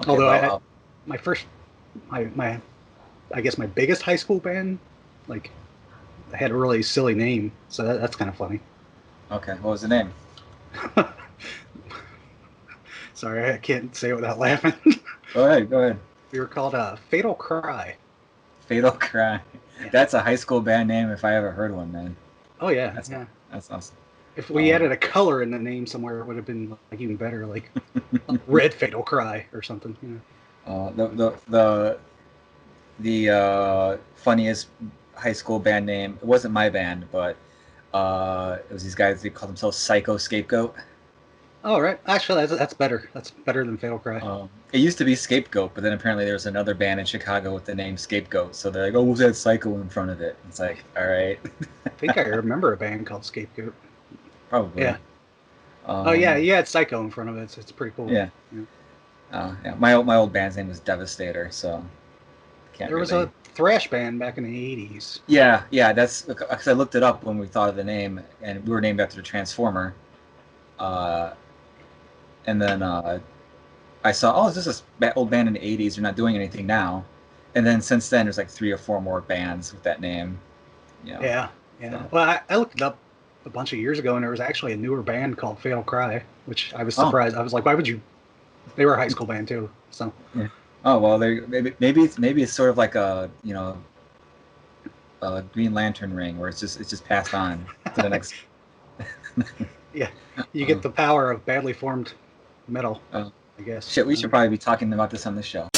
Okay, Although well, my first, my I guess my biggest high school band, like, had a really silly name, so that's kind of funny. okay. What was the name? Sorry, I can't say it without laughing. Go ahead, go ahead. We were called Fatal Cry. Fatal Cry. Yeah. That's a high school band name if I ever heard one, man. Oh yeah, That's yeah. that's awesome. If we Um, added a color in the name somewhere, it would have been like even better, like Red Fatal Cry or something. the funniest high school band name. It wasn't my band, but it was these guys. They called themselves Psycho Scapegoat. Oh right, actually that's better. That's better than Fatal Cry. It used to be Scapegoat, but then apparently there was another band in Chicago with the name Scapegoat. So they're like, "Oh, we'll add Psycho in front of it." It's like, all right, I think I remember a band called Scapegoat. probably. Yeah. Oh yeah, Um, yeah. It's Psycho in front of it. It's pretty cool. yeah, Yeah. yeah. My old band's name was Devastator, so can't There was really. a thrash band back in the '80s. Yeah, yeah. That's because I looked it up when we thought of the name, and we were named after the Transformer. Uh, and then I saw, oh, is this old band in the '80s? They're not doing anything now. And then since then, there's like three or four more bands with that name. You know, Yeah, yeah. so Well, I looked it up a bunch of years ago, and there was actually a newer band called Fatal Cry, which I was oh, surprised. I was like, why would you? They were a high school band too. So yeah. Oh well, maybe it's sort of like a Green Lantern ring where it's just passed on to the next. yeah, you Uh, get the power of badly formed metal, uh, I guess. Shit, we should probably be talking about this on the show.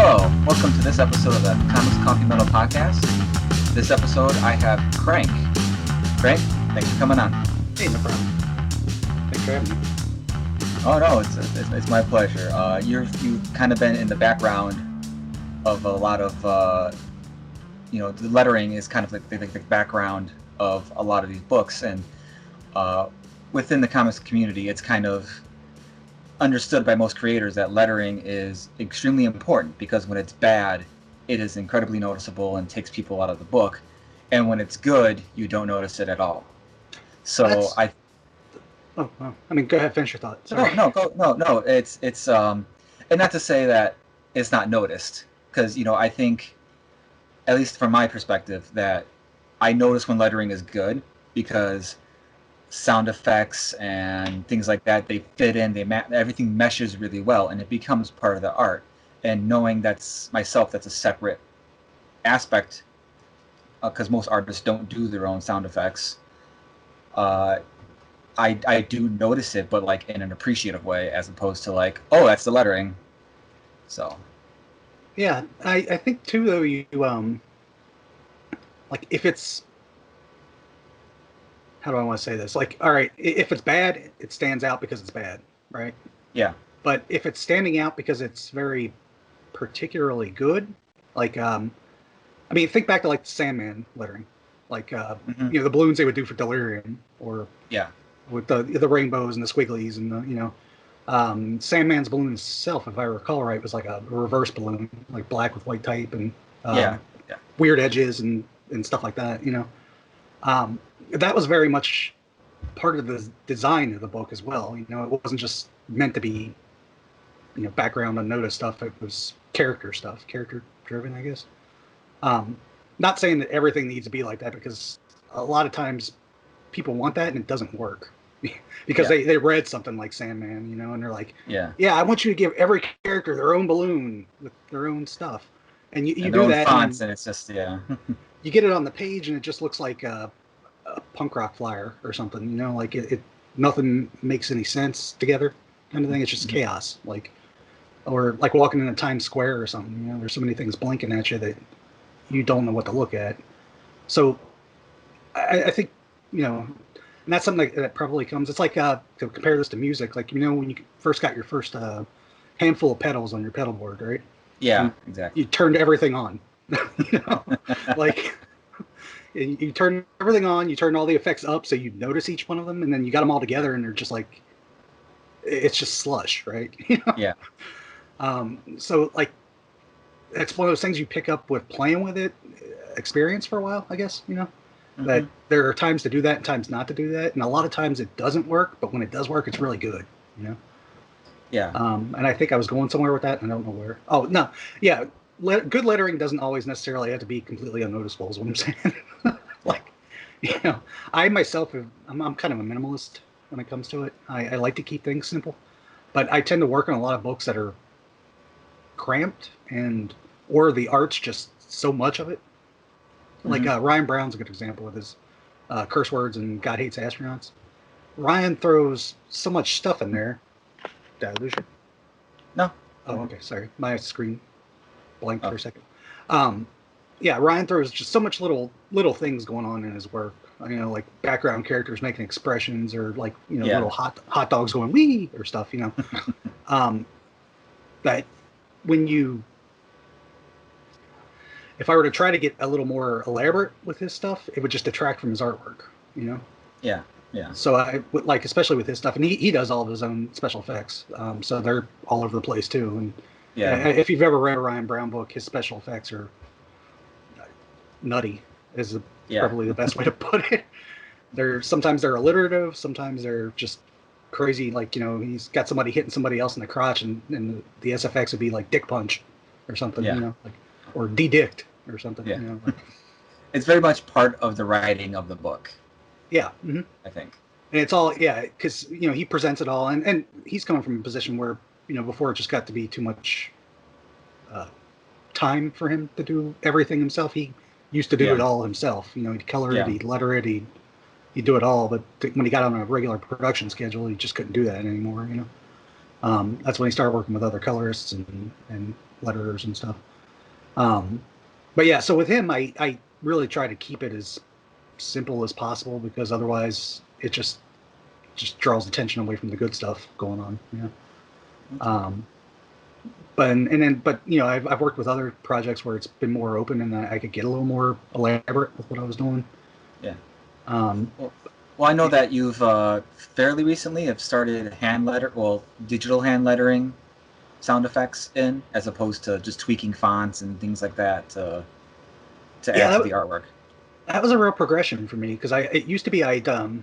Oh, welcome to this episode of the Comics Coffee Metal Podcast. This episode, I have Crank. Crank, thanks for coming on. Hey, no problem. Thanks for having me. Oh no, it's my pleasure. You've kind of been in the background of a lot of the lettering is kind of like the background of a lot of these books, and uh, within the comics community, it's kind of understood by most creators that lettering is extremely important because when it's bad, it is incredibly noticeable and takes people out of the book, and when it's good, you don't notice it at all. So That's. I Oh, well, I mean, go ahead, finish your thought. no Sorry. no go no no it's and not to say that it's not noticed because I think at least from my perspective that I notice when lettering is good because sound effects and things like that they fit in everything meshes really well and it becomes part of the art, and knowing that's myself that's a separate aspect because most artists don't do their own sound effects. uh, I do notice it, but like in an appreciative way as opposed to like, oh, that's the lettering. So Yeah, I think too though you like if it's how do I want to say this? Like, all right, if it's bad, it stands out because it's bad, right? yeah. But if it's standing out because it's very particularly good, like I mean, think back to like the Sandman lettering, like Hmm. the balloons they would do for Delirium, or Yeah. with the rainbows and the squigglies and Sandman's balloon itself, if I recall right, was like a reverse balloon, like black with white type and Yeah. um, Yeah. weird edges and stuff like that. That was very much part of the design of the book as well. It wasn't just meant to be background unnoticed stuff. It was character stuff, character driven, I guess. Um, Not saying that everything needs to be like that because a lot of times people want that and it doesn't work because Yeah. they read something like Sandman, and they're like, Yeah. yeah, I want you to give every character their own balloon with their own stuff, and you And their do own that, fonts, and and it's just yeah. you get it on the page, and it just looks like a punk rock flyer or something, like it nothing makes any sense together, kind of thing. It's just chaos, or like walking into Times Square or something. There's so many things blinking at you that you don't know what to look at. So I think and that's something that probably comes. It's like to compare this to music, like when you first got your first handful of pedals on your pedal board, right? Yeah. And you Exactly. turned everything on, you know, like you turn everything on, you turn all the effects up, so you notice each one of them, and then you got them all together, and they're just like it's just slush, right? Yeah. So like that's one of those things you pick up with playing with it. experience for a while, I guess, that Mm-hmm. there are times to do that and times not to do that. And a lot of times it doesn't work, but when it does work, it's really good, you know? Yeah. And I think I was going somewhere with that, and I don't know where. Oh, no. Yeah. Good lettering doesn't always necessarily have to be completely unnoticeable, is what I'm saying. Like, I myself, I'm kind of a minimalist when it comes to it. I like to keep things simple, but I tend to work on a lot of books that are cramped or the art's just so much of it. Like Mm-hmm. Ryan Brown's a good example with his curse words and God hates astronauts. Ryan throws so much stuff in there. Did I lose you? No. Oh, okay. Sorry, my screen blanked Oh. for a second. Um, yeah, Ryan throws just so much little things going on in his work. Like background characters making expressions, or like Yeah. little hot dogs going wee or stuff. Um, that when you if I were to try to get a little more elaborate with his stuff, it would just detract from his artwork. You know. Yeah. Yeah. So I would like, especially with his stuff, and he does all of his own special effects. So they're all over the place too. And Yeah. if you've ever read a Ryan Brown book, his special effects are nutty. Is Yeah. probably the best way to put it. Sometimes they're alliterative, sometimes they're just crazy. Like he's got somebody hitting somebody else in the crotch, and the SFX would be like dick punch or something. Yeah. Like or de-dicked or something. Yeah. Like, It's very much part of the writing of the book, yeah. Mm-hmm. I think. And it's all, yeah, because he presents it all, and he's coming from a position where before it just got to be too much time for him to do everything himself. He used to do it all himself. He'd color it, he'd letter it, he'd do it all. But when he got on a regular production schedule, he just couldn't do that anymore. That's when he started working with other colorists and letterers and stuff. But yeah, so with him, I really try to keep it as simple as possible, because otherwise it just draws attention away from the good stuff going on. But I've worked with other projects where it's been more open, and I could get a little more elaborate with what I was doing. Yeah. Um, Well, I know that you've fairly recently have started digital hand lettering sound effects in, as opposed to just tweaking fonts and things like that to add to the artwork. That was a real progression for me, because it used to be when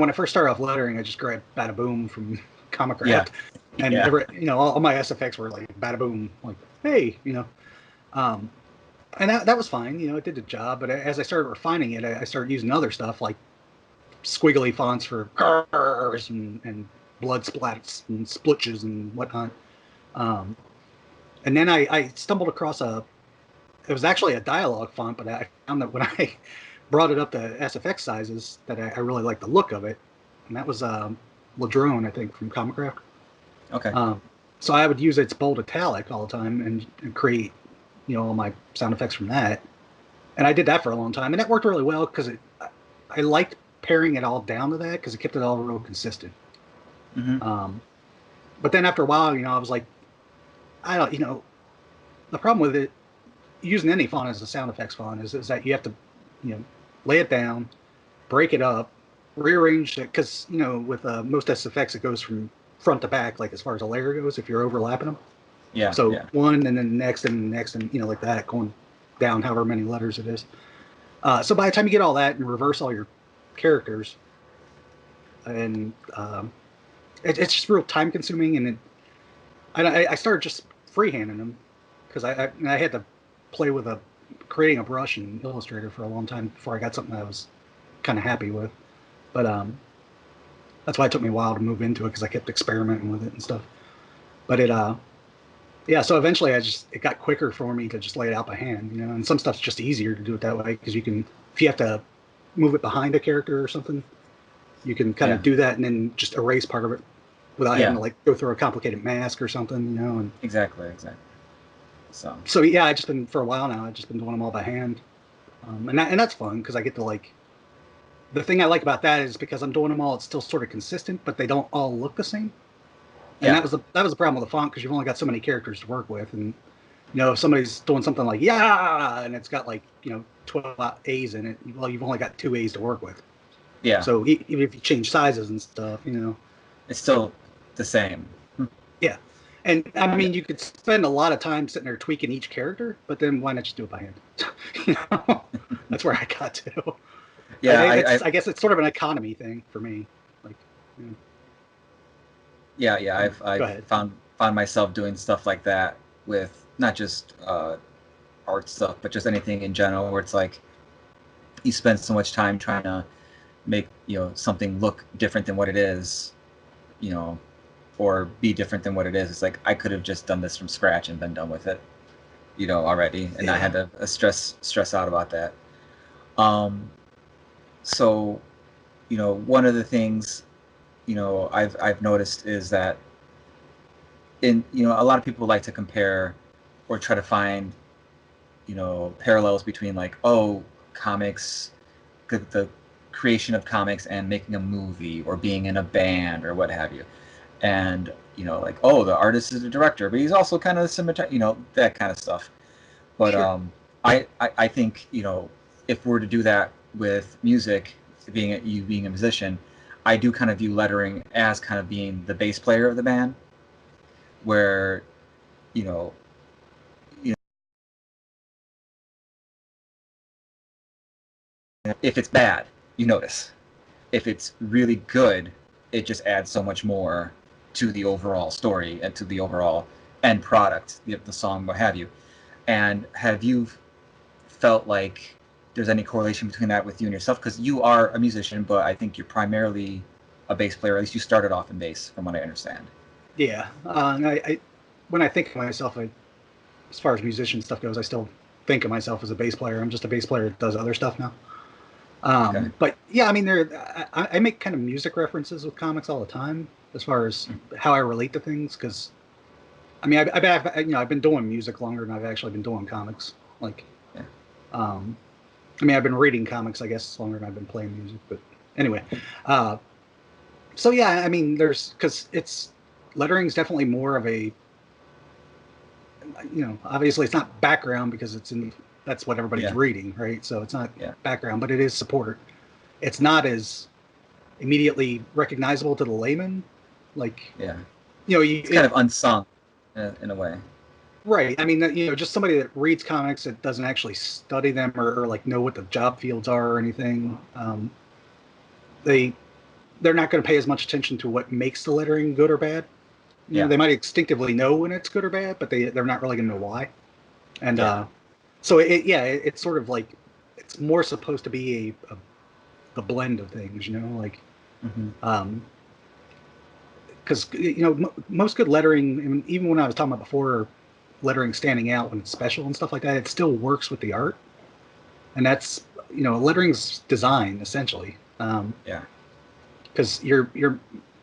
I first started off lettering, I just grabbed Bada Boom from Comic Craft, and all my SFX were like Bada Boom, like hey, and that was fine, it did the job. But as I started refining it, I started using other stuff like squiggly fonts for cars and blood splats and splitches and whatnot. And then I stumbled across it was actually a dialogue font, but I found that when I brought it up to SFX sizes, that I really liked the look of it, and that was Ladrone, I think, from Comic Craft. Okay. So I would use its bold italic all the time and create, all my sound effects from that. And I did that for a long time, and that worked really well, because I liked paring it all down to that, because it kept it all real consistent. Mm-hmm. But then after a while, I was like, the problem with it, using any font as a sound effects font, is that you have to, lay it down, break it up, rearrange it, because with most SFX it goes from front to back, like as far as a layer goes, if you're overlapping them. Yeah. So one and then the next and the next, and like that, going down however many letters it is. So by the time you get all that and reverse all your characters, and it's just real time consuming, and I started just freehanding them, because I had to play with creating a brush in Illustrator for a long time before I got something that I was kind of happy with. But that's why it took me a while to move into it, because I kept experimenting with it and stuff. But so eventually it got quicker for me to just lay it out by hand, and some stuff's just easier to do it that way, because if you have to move it behind a character or something, you can kind of do that and then just erase part of it without having to like go through a complicated mask or something, and Exactly. So yeah, I just been for a while now. I've just been doing them all by hand, and that's fun, because I get to like. The thing I like about that is, because I'm doing them all, it's still sort of consistent, but they don't all look the same. And that was the problem with the font, because you've only got so many characters to work with, and if somebody's doing something like and it's got like 12 A's in it, well, you've only got 2 A's to work with. Yeah. So even if you change sizes and stuff, it's still the same. Yeah. And I Yeah, mean, you could spend a lot of time sitting there tweaking each character, but then why not just do it by hand? You know, that's where I got to. yeah, I guess it's sort of an economy thing for me. Like, you know, yeah. go I've ahead. found myself doing stuff like that with not just art stuff, but just anything in general, where it's like you spend so much time trying to make something look different than what it is, you know, or be different than what it is. It's like I could have just done this from scratch and been done with it, already, and not Yeah, had to stress out about that. Um, so one of the things I've noticed is that in a lot of people like to compare or try to find parallels between like, oh, comics, the creation of comics and making a movie or being in a band or what have you, and like, oh, the artist is a director but he's also kind of a cinematographer, that kind of stuff. But sure. I think if we're to do that with music, being a musician, I do kind of view lettering as kind of being the bass player of the band, where you know you if it's bad, you notice. If it's really good, it just adds so much more to the overall story and to the overall end product, the song, what have you. And have you felt like there's any correlation between that with you and yourself? Because you are a musician, but I think you're primarily a bass player. At least you started off in bass, from what I understand. Yeah. When I think of myself, as far as musician stuff goes, I still think of myself as a bass player. I'm just a bass player that does other stuff now. Okay. But yeah, I mean, I make kind of music references with comics all the time as far as how I relate to things. Because I mean, I've been doing music longer than I've actually been doing comics. Like, Yeah. um, I mean, I've been reading comics, I guess, longer than I've been playing music. But anyway, uh, so yeah, I mean, there's because it's lettering is definitely more of a, obviously it's not background because that's what everybody's Yeah. reading, right? So it's not Yeah. background, but it is support. It's not as immediately recognizable to the layman, like Yeah. It's kind it of unsung in a way. right. I mean, just somebody that reads comics that doesn't actually study them or like know what the job fields are or anything. They they're not going to pay as much attention to what makes the lettering good or bad. Yeah. They might instinctively know when it's good or bad, but they're not really going to know why. And Yeah. so it's sort of like it's more supposed to be the blend of things, like Hmm. um, because most good lettering, and even when I was talking about before, lettering standing out when it's special and stuff like that, it still works with the art, and that's lettering's design essentially, Yeah. because you're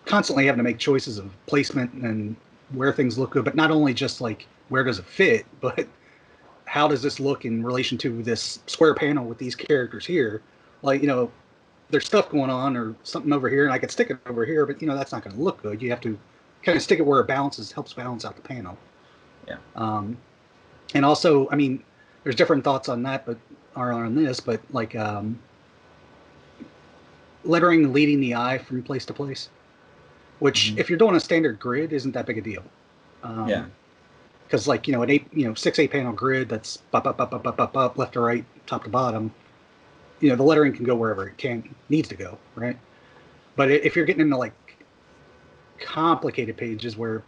constantly having to make choices of placement and where things look good, but not only just like where does it fit, but how does this look in relation to this square panel with these characters here, like there's stuff going on or something over here, and I could stick it over here, but that's not going to look good. You have to kind of stick it where it balances, helps balance out the panel. Yeah. Um, and also, I mean, there's different thoughts on that, but are on this, but like lettering leading the eye from place to place, which Hmm. if you're doing a standard grid, isn't that big a deal. Yeah. Because like an eight, 6 8 panel grid that's up, left to right, top to bottom. The lettering can go wherever it needs to go, right? But if you're getting into like complicated pages where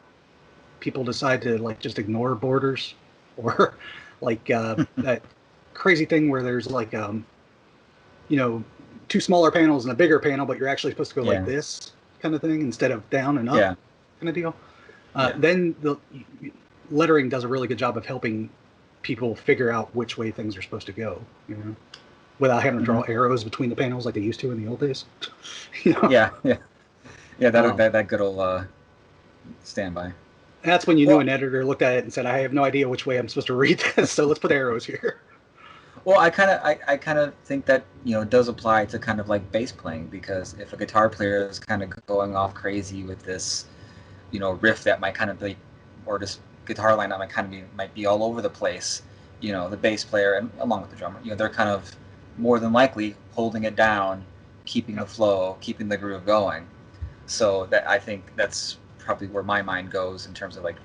people decide to like just ignore borders, or like that crazy thing where there's like you know two smaller panels and a bigger panel, but you're actually supposed to go like Yeah. this kind of thing instead of down and up Yeah. kind of deal. Yeah. Then the lettering does a really good job of helping people figure out which way things are supposed to go, without having to Hmm. draw arrows between the panels like they used to in the old days. you know, Yeah. Yeah. Yeah. um, That good old standby. that's when you knew Well, an editor looked at it and said, "I have no idea which way I'm supposed to read this, so let's put arrows here." Well, I kind of think that does apply to kind of like bass playing, because if a guitar player is kind of going off crazy with this riff that might kind of be, or this guitar line that might be all over the place, the bass player and along with the drummer, they're kind of more than likely holding it down, keeping the Yep. flow, keeping the groove going. So that, I think that's probably where my mind goes in terms of like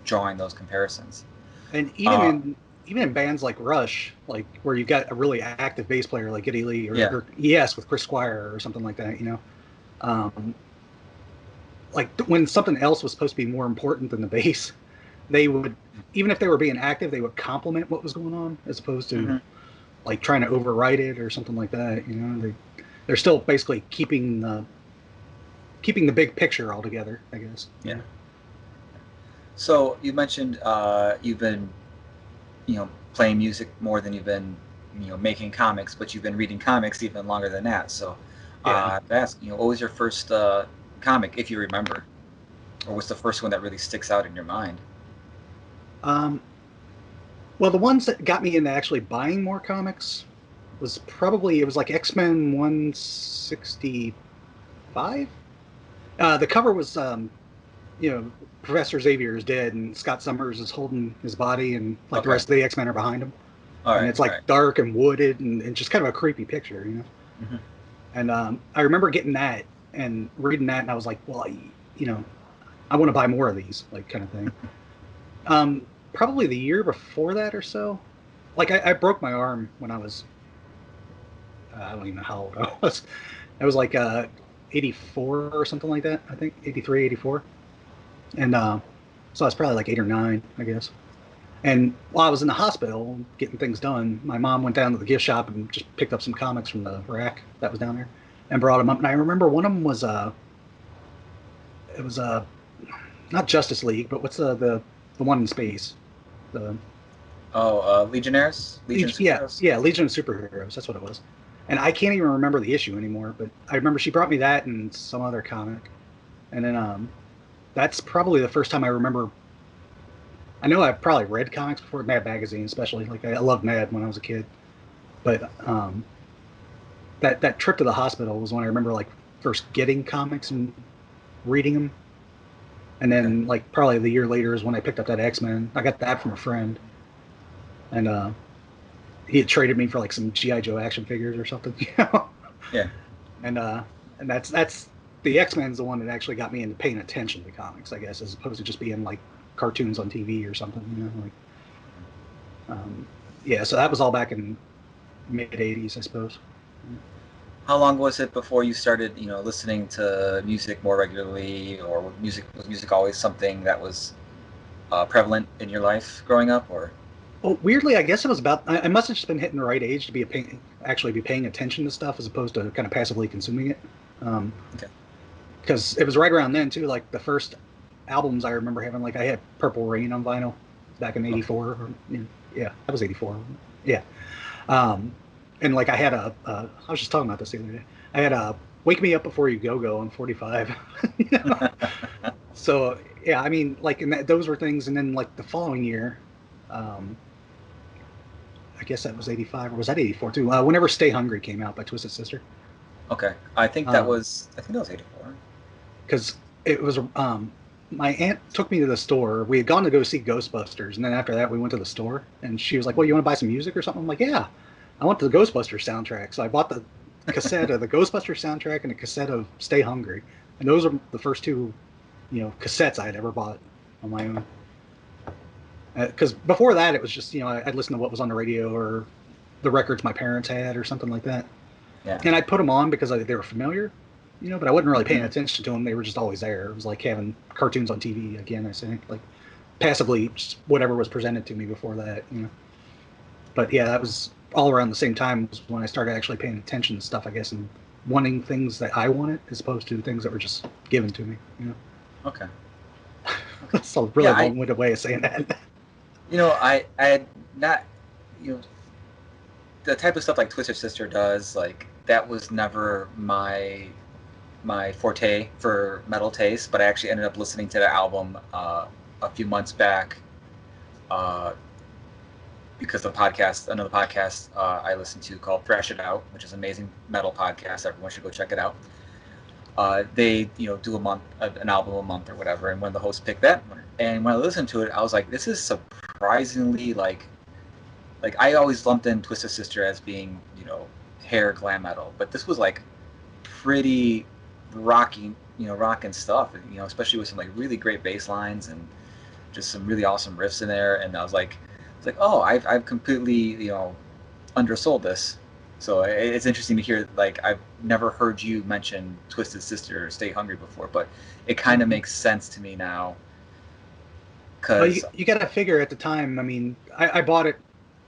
drawing those comparisons. And Uh, even in bands like Rush, like where you got a really active bass player like Geddy Lee yeah. or ES with Chris Squire or something like that, you know, um, like when something else was supposed to be more important than the bass, they would, even if they were being active, they would complement what was going on as opposed to Hmm. like trying to overwrite it or something like that. You know, they're still basically keeping the big picture all together, I guess. You Yeah. know? So you mentioned you've been, playing music more than you've been, making comics, but you've been reading comics even longer than that. So Yeah. I have to ask, what was your first comic, if you remember, or what's the first one that really sticks out in your mind? Um, well, the ones that got me into actually buying more comics was probably it was like X-Men 165. The cover was Professor Xavier is dead and Scott Summers is holding his body and like the Okay. rest of the X-Men are behind him. All And right. it's All like right. dark and wooded and just kind of a creepy picture, you know. Mm-hmm. And I remember getting that and reading that, and I was like, well, you know, I want to buy more of these, like kind of thing. Probably the year before that or so, like I broke my arm when I was, I don't even know how old I was. I was like 84 or something like that, I think, 83, 84. And so I was probably like 8 or 9, I guess. And while I was in the hospital getting things done, my mom went down to the gift shop and just picked up some comics from the rack that was down there and brought them up. And I remember one of them was it was not Justice League, but what's the one in space? The Oh, Legionnaires, Legion of Yeah, Superheroes. yeah, Legion of Superheroes. That's what it was. And I can't even remember the issue anymore, but I remember she brought me that and some other comic. And then that's probably the first time I remember. I know I probably read comics before, Mad Magazine especially. Like I loved Mad when I was a kid, but that trip to the hospital was when I remember like first getting comics and reading them. And Okay. then like probably the year later is when I picked up that X-Men. I got that from a friend, and he had traded me for like some GI Joe action figures or something, you know. Yeah. And that's the X-Men's the one that actually got me into paying attention to comics, I guess, as opposed to just being like cartoons on TV or something, you know. Like yeah, so that was all back in mid '80s, I suppose. How long was it before you started, listening to music more regularly, or was music always something that was prevalent in your life growing up, or? Well, weirdly, I guess it was about. I must have just been hitting the right age to actually be paying attention to stuff as opposed to kind of passively consuming it. Okay. Because it was right around then too. Like the first albums I remember having, like I had Purple Rain on vinyl back in Okay. '84. Yeah, that was '84. Yeah, um, and like I had I was just talking about this the other day. I had a Wake Me Up Before You Go Go on 45. You know? So yeah, I mean, like, those were things, and then like the following year, um, I guess that was '85 or was that '84 too? Whenever Stay Hungry came out by Twisted Sister, Okay. I think that was 84. because it was my aunt took me to the store. We had gone to go see Ghostbusters, and then after that, we went to the store, and she was like, "Well, you want to buy some music or something?" I'm like, "Yeah, I want the Ghostbusters soundtrack." So I bought the cassette of the Ghostbusters soundtrack and a cassette of Stay Hungry, and those are the first two, cassettes I had ever bought on my own. Because before that, it was just I'd listen to what was on the radio or the records my parents had or something like that, Yeah. and I'd put them on because they were familiar, but I wasn't really paying Hmm. attention to them. They were just always there. It was like having cartoons on TV again. I say like passively just whatever was presented to me before that. But yeah, that was all around the same time was when I started actually paying attention to stuff, I guess, and wanting things that I wanted as opposed to things that were just given to me. Okay. Okay. That's a Yeah. really long-winded way of saying that. I had not, you know, the type of stuff like Twisted Sister does, like that was never my forte for metal taste, but I actually ended up listening to the album a few months back uh, because of another podcast I listened to called Thrash It Out, which is an amazing metal podcast. Everyone should go check it out. They do an album a month or whatever, and when the host picked that one, and when I listened to it, I was like, this is surprisingly like I always lumped in Twisted Sister as being hair glam metal, but this was like pretty rocky, rocking stuff, especially with some like really great bass lines, and just some really awesome riffs in there, and it's like, oh, I've completely undersold this. So it's interesting to hear. Like I've never heard you mention Twisted Sister or Stay Hungry before, but it kind of Mhm. makes sense to me now Well, because you got to figure at the time. I mean, I bought it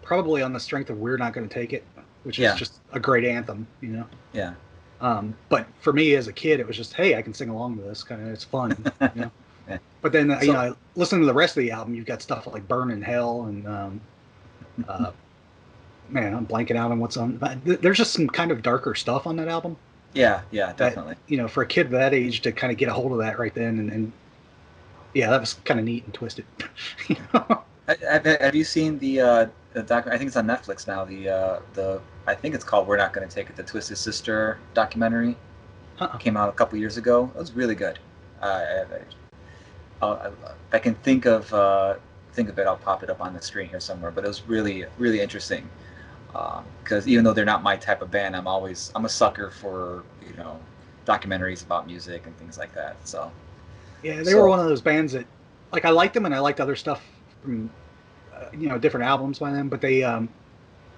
probably on the strength of "We're Not Going to Take It," which is yeah, just a great anthem, you know. yeah, But for me as a kid, it was just, hey, I can sing along to this. Kind of, it's fun, you know. yeah. But then, So listening to the rest of the album, you've got stuff like "Burn in Hell" and uh, man, I'm blanking out on what's on. But there's just some kind of darker stuff on that album yeah, yeah, that definitely. for a kid that age to kind of get a hold of that right then, and yeah, that was kind of neat and twisted. you know? Have you seen the doc? I think it's on Netflix now. The I think it's called "We're Not Going to Take It." The Twisted Sister documentary Uh-uh. came out a couple years ago. It was really good. If I can think of it, I'll pop it up on the screen here somewhere. But it was really really interesting because even though they're not my type of band, I'm a sucker for documentaries about music and things like that. Yeah, they were So one of those bands that, like, I liked them and I liked other stuff from, different albums by them. But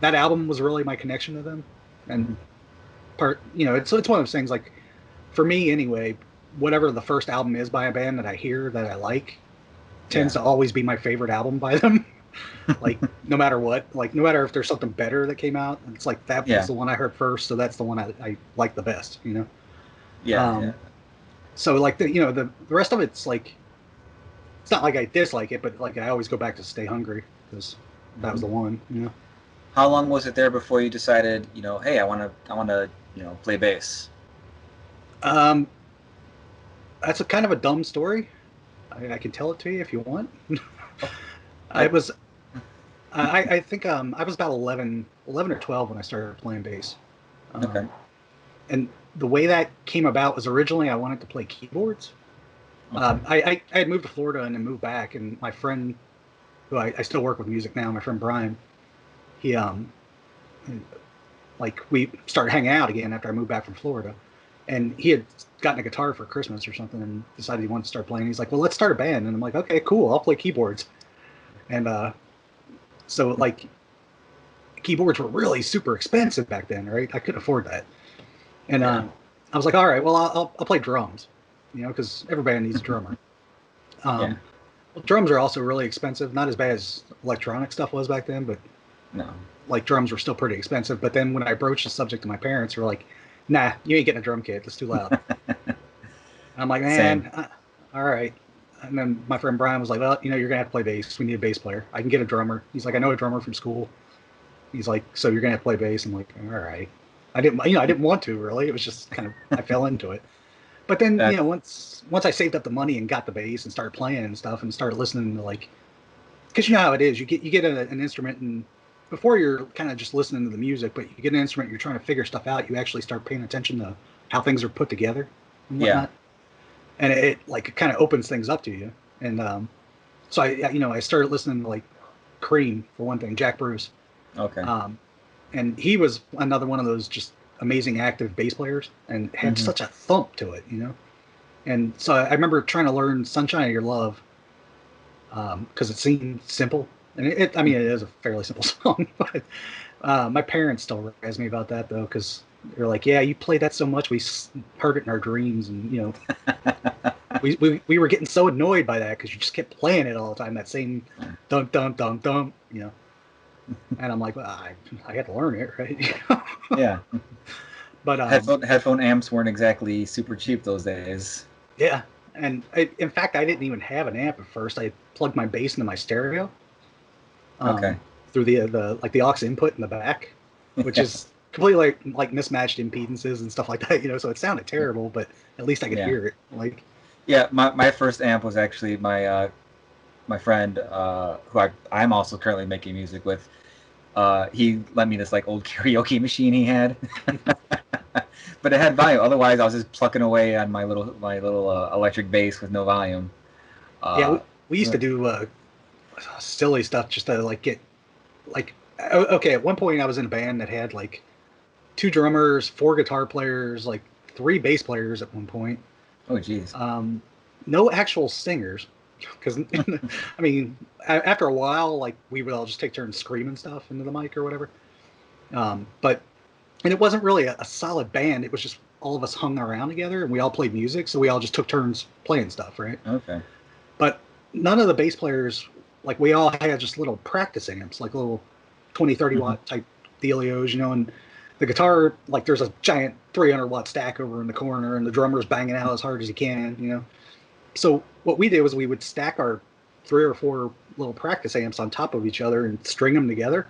that album was really my connection to them. And mhm. it's one of those things. Like for me, anyway, whatever the first album is by a band that I hear that I like tends Yeah, to always be my favorite album by them. Like no matter what, like no matter if there's something better that came out, it's like that was yeah, the one I heard first, so that's the one I like the best. yeah, yeah. Um, so like the rest of it's like it's not like I dislike it, but like I always go back to Stay Hungry because that was Mhm. the one. How long was it there before you decided, hey, I want to, play bass? Um, that's a kind of a dumb story. I can tell it to you if you want. Oh, I I was I think I was about 11 or 12 when I started playing bass. okay, Um, and the way that came about was originally I wanted to play keyboards. okay, I had moved to Florida and then moved back, and my friend, who I still work with music now, my friend Brian, he like we started hanging out again after I moved back from Florida, and he had gotten a guitar for Christmas or something and decided he wanted to start playing. He's like, "Well, let's start a band," and I'm like, "Okay, cool, I'll play keyboards." And so like keyboards were really super expensive back then, right? I couldn't afford that, and yeah, I was like, "All right, well, I'll play drums," because every band needs a drummer. yeah, Um, well, drums are also really expensive. Not as bad as electronic stuff was back then, but no, like drums were still pretty expensive. But then when I broached the subject to my parents, they were like, "Nah, you ain't getting a drum kit. It's too loud." And I'm like, same, "Man, all right." And then my friend Brian was like, "Well, you're gonna have to play bass. We need a bass player. I can get a drummer." He's like, "I know a drummer from school." He's like, "So you're gonna have to play bass." I'm like, "All right." I didn't want to really. It was just kind of I fell into it. But then, that once I saved up the money and got the bass and started playing and stuff and started listening to like, because you know how it is, you get an instrument and before you're kind of just listening to the music, but you get an instrument, you're trying to figure stuff out. You actually start paying attention to how things are put together and yeah, whatnot, and it like it kind of opens things up to you. And so I started listening to like Cream for one thing, Jack Bruce, okay, um, and he was another one of those just amazing active bass players and had hmm such a thump to it. And so I remember trying to learn "Sunshine of Your Love" because it seemed simple, and I mean, it is a fairly simple song. But my parents still razz me about that though, because they're like, "Yeah, you played that so much, we heard it in our dreams, and we were getting so annoyed by that because you just kept playing it all the time, that same dum dum dum dum. And I'm like, well, I had to learn it, right? yeah. But Headphone amps weren't exactly super cheap those days. yeah, and in fact, I didn't even have an amp at first. I plugged my bass into my stereo Okay, through the aux input in the back, which yeah, is completely like mismatched impedances and stuff like that. So it sounded terrible, but at least I could yeah, hear it. Like, yeah. My first amp was actually my friend who I'm also currently making music with. He lent me this like old karaoke machine he had, but it had volume. Otherwise, I was just plucking away on my little electric bass with no volume. yeah, Uh, we used to do silly stuff just to like get like okay. At one point, I was in a band that had like two drummers, four guitar players, like three bass players at one point. oh, geez. Um, no actual singers. because I mean, after a while, like we would all just take turns screaming stuff into the mic or whatever. But and it wasn't really a solid band. It was just all of us hung around together and we all played music, so we all just took turns playing stuff, right? Okay. But none of the bass players, like we all had just little practice amps, like little 20, 30 Mm-hmm. watt type Delios, and the guitar, like there's a giant 300-watt stack over in the corner and the drummer's banging out as hard as he can. So what we did was we would stack our 3 or 4 little practice amps on top of each other and string them together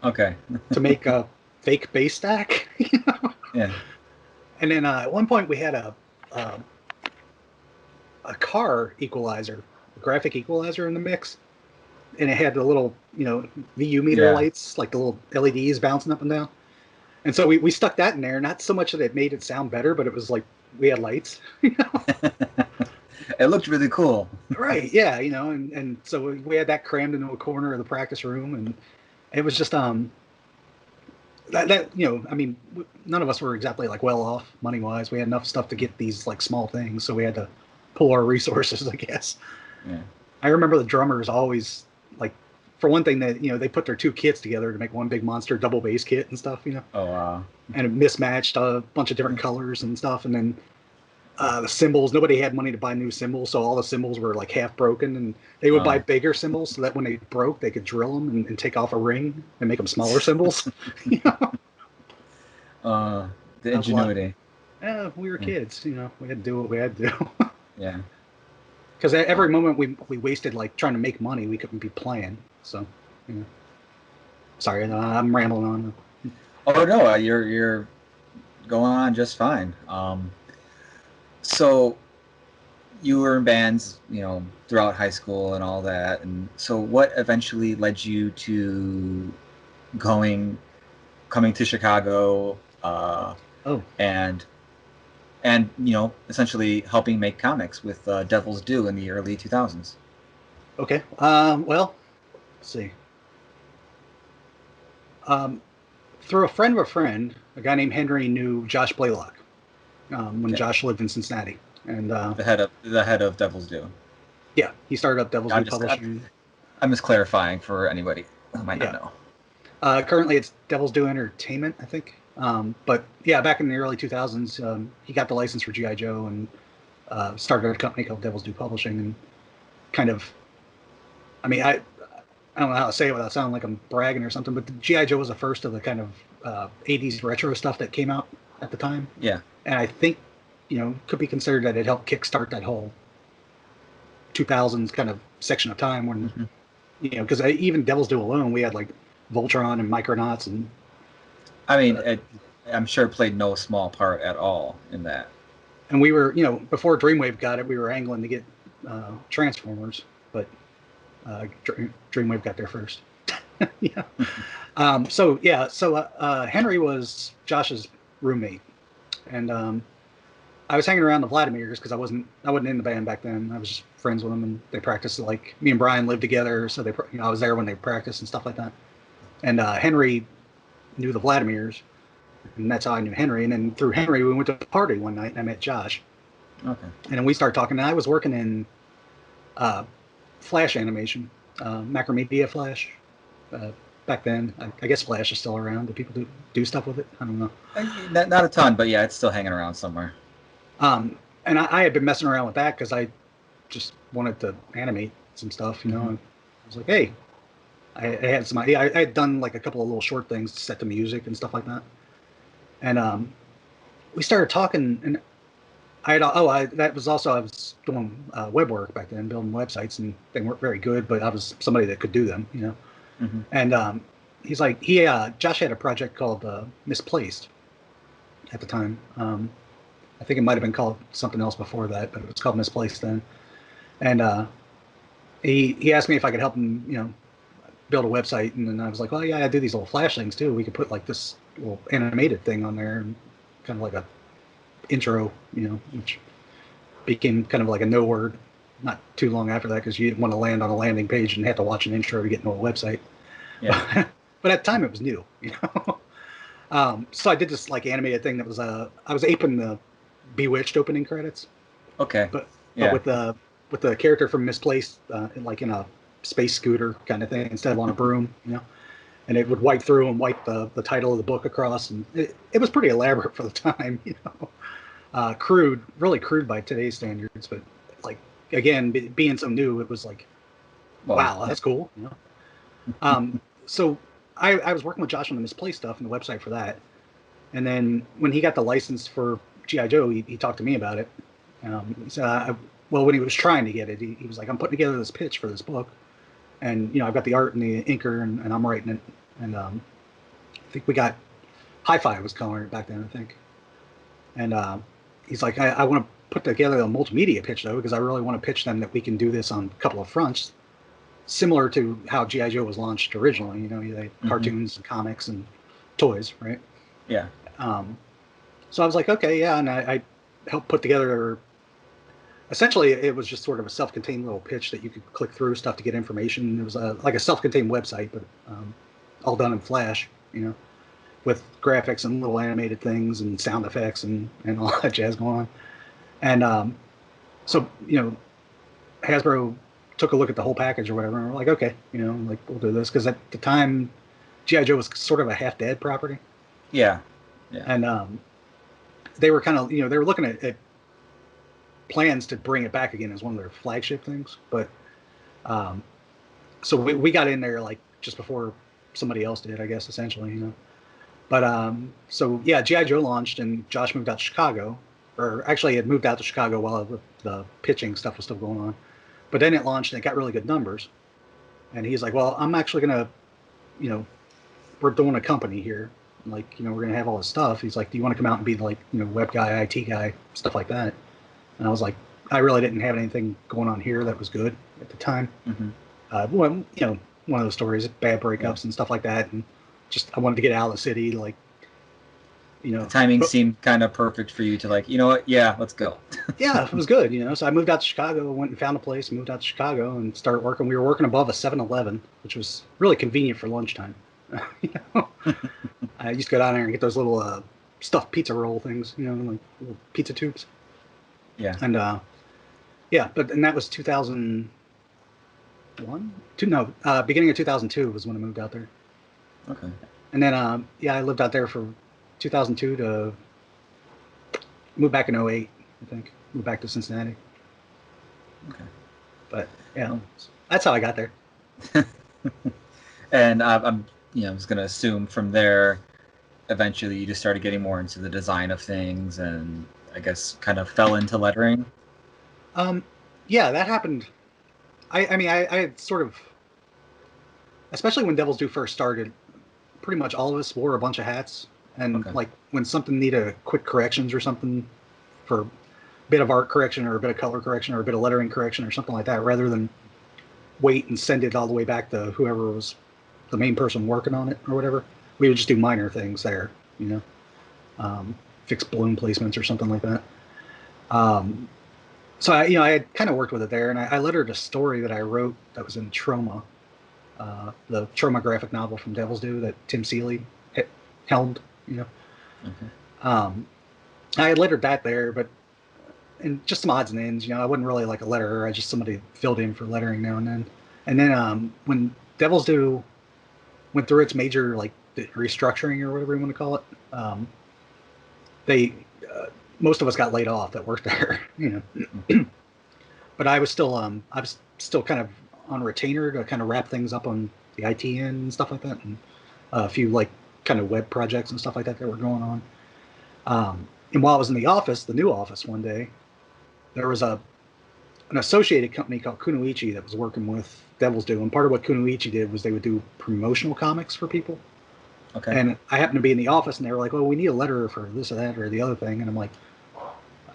Okay. to make a fake bass stack. Yeah. And then at one point we had a car equalizer, a graphic equalizer in the mix, and it had the little VU meter Yeah. lights, like the little LEDs bouncing up and down. And so we stuck that in there, not so much that it made it sound better, but it was like we had lights. It looked really cool. Right, yeah, and so we had that crammed into a corner of the practice room, and it was just that I mean, none of us were exactly like well off money wise. We had enough stuff to get these like small things, so we had to pull our resources, I guess. Yeah. I remember the drummers always, like, for one thing, that they put their 2 kits together to make one big monster double bass kit and stuff, Oh wow. and it mismatched a bunch of different colors and stuff, and then the cymbals, nobody had money to buy new cymbals, so all the cymbals were like half broken, and they would buy bigger cymbals so that when they broke, they could drill them and take off a ring and make them smaller cymbals. The That was a lot. ingenuity. Yeah, we were kids, we had to do what we had to do. Yeah. Because every moment we wasted like trying to make money, we couldn't be playing. So, sorry, I'm rambling on. Oh no, you're going on just fine. So you were in bands, throughout high school and all that, and so what eventually led you to coming to Chicago, Oh, and essentially helping make comics with Devil's Due in the early 2000s. okay. Well, let's see. Through a friend of a friend, a guy named Henry knew Josh Blaylock when Okay. Josh lived in Cincinnati, and The head of Devil's Due. yeah, he started up Devil's I'm Due just Publishing. I'm just clarifying for anybody who might Yeah. not know. Currently, it's Devil's Due Entertainment, I think. But yeah, back in the early 2000s, he got the license for GI Joe and started a company called Devil's Due Publishing, and kind of, I mean, I don't know how to say it without sounding like I'm bragging or something, but the GI Joe was the first of the kind of 80s retro stuff that came out at the time, Yeah. and I think could be considered that it helped kickstart that whole 2000s kind of section of time when Mm-hmm. because even Devil's Due alone, we had like Voltron and Micronauts, and I mean, I'm sure it played no small part at all in that. we were before Dreamwave got it, we were angling to get Transformers, but Dreamwave got there first. Yeah. So Henry was Josh's roommate, and I was hanging around the Vladimirs because I wasn't in the band back then. I was just friends with them, and they practiced. Like me and Brian lived together, so I was there when they practiced and stuff like that. And Henry knew the Vladimirs, and that's how I knew Henry. And then through Henry, we went to a party one night, and I met Josh. Okay. And then we started talking. And I was working in Flash animation, Macromedia Flash. Back then, I guess Flash is still around. Do people do stuff with it? I don't know. Not a ton, but yeah, it's still hanging around somewhere. And I had been messing around with that because I just wanted to animate some stuff, Mm-hmm. I was like, hey, I had some idea. I had done like a couple of little short things set to music and stuff like that. And we started talking, and that was also, I was doing web work back then, building websites, and they weren't very good, but I was somebody that could do them, Mm-hmm. And he's like, Josh had a project called Misplaced at the time. I think it might have been called something else before that, but it was called Misplaced then. And he asked me if I could help him, build a website. And then I was like, well, yeah, I do these little Flash things too. We could put like this little animated thing on there, and kind of like a intro, which became kind of like a no word not too long after that, because you didn't want to land on a landing page and have to watch an intro to get into a website. Yeah. But at the time it was new, so I did this like animated thing that was I was aping the Bewitched opening credits, Okay. but Yeah. with with the character from Misplaced, like in a space scooter kind of thing instead of on a broom, and it would wipe through and wipe the title of the book across, and it was pretty elaborate for the time, crude, really crude by today's standards, but like again, being so new, it was like, wow, that's cool, So I was working with Josh on the Misplaced stuff and the website for that, and then when he got the license for G.I. Joe, he talked to me about it. So well, when he was trying to get it, he was like, I'm putting together this pitch for this book, and I've got the art and the inker, and I'm writing it, and I think we got Hi-Fi was coloring it back then, I think, and he's like, I want to put together a multimedia pitch though, because I really want to pitch them that we can do this on a couple of fronts, similar to how G.I. Joe was launched originally. You had cartoons and comics and toys, right? Yeah. So I was like, okay, yeah, and I helped put together. Essentially, it was just sort of a self-contained little pitch that you could click through stuff to get information. It was like a self-contained website, but all done in Flash, with graphics and little animated things and sound effects and all that jazz going on. And so, Hasbro took a look at the whole package or whatever, and we're like, okay, like we'll do this, because at the time, G.I. Joe was sort of a half-dead property. Yeah. And they were kind of, they were looking at plans to bring it back again as one of their flagship things, but so we got in there like just before somebody else did, I guess, essentially, But so yeah, G.I. Joe launched, and Josh moved out to Chicago, or actually had moved out to Chicago while the pitching stuff was still going on. But then it launched and it got really good numbers, and he's like, well, I'm actually gonna, we're doing a company here, like, we're gonna have all this stuff. He's like, do you want to come out and be like, web guy, IT guy, stuff like that? And I was like, I really didn't have anything going on here that was good at the time. Well, one of those stories, bad breakups and stuff like that, and just I wanted to get out of the city, like, The timing seemed kind of perfect for you to like, you know what? Yeah, let's go. Yeah, it was good, So I moved out to Chicago, went and found a place, moved out to Chicago, and started working. We were working above a 7-Eleven, which was really convenient for lunchtime. I used to go down there and get those little stuffed pizza roll things, like little pizza tubes. Yeah. And and that was 2001? Beginning of 2002 was when I moved out there. Okay. And then I lived out there for 2002 to move back in 2008, I think. Moved back to Cincinnati. Okay. But yeah, that's how I got there. And I'm just gonna assume from there, eventually you just started getting more into the design of things, and I guess kind of fell into lettering. Yeah, that happened. I mean, I had sort of, especially when Devil's Due first started, pretty much all of us wore a bunch of hats, and like when something needed quick corrections or something, for a bit of art correction or a bit of color correction or a bit of lettering correction or something like that, rather than wait and send it all the way back to whoever was the main person working on it or whatever, we would just do minor things there, fix balloon placements or something like that. So I had kind of worked with it there, and I lettered a story that I wrote that was in Troma, the Troma graphic novel from Devil's Due that Tim Seeley helmed. I had lettered that there, but and just some odds and ends. I wasn't really like a letterer. I just somebody filled in for lettering now and then. And then when Devil's Due went through its major like restructuring or whatever you want to call it, they most of us got laid off that worked there, But I was still kind of on retainer to kind of wrap things up on the IT end and stuff like that, and a few like kind of web projects and stuff like that were going on. And while I was in the office, the new office one day, there was an associated company called Kunoichi that was working with Devil's Due, and part of what Kunoichi did was they would do promotional comics for people. Okay. And I happened to be in the office, and they were like, "Well, we need a letterer for this or that or the other thing," and I'm like,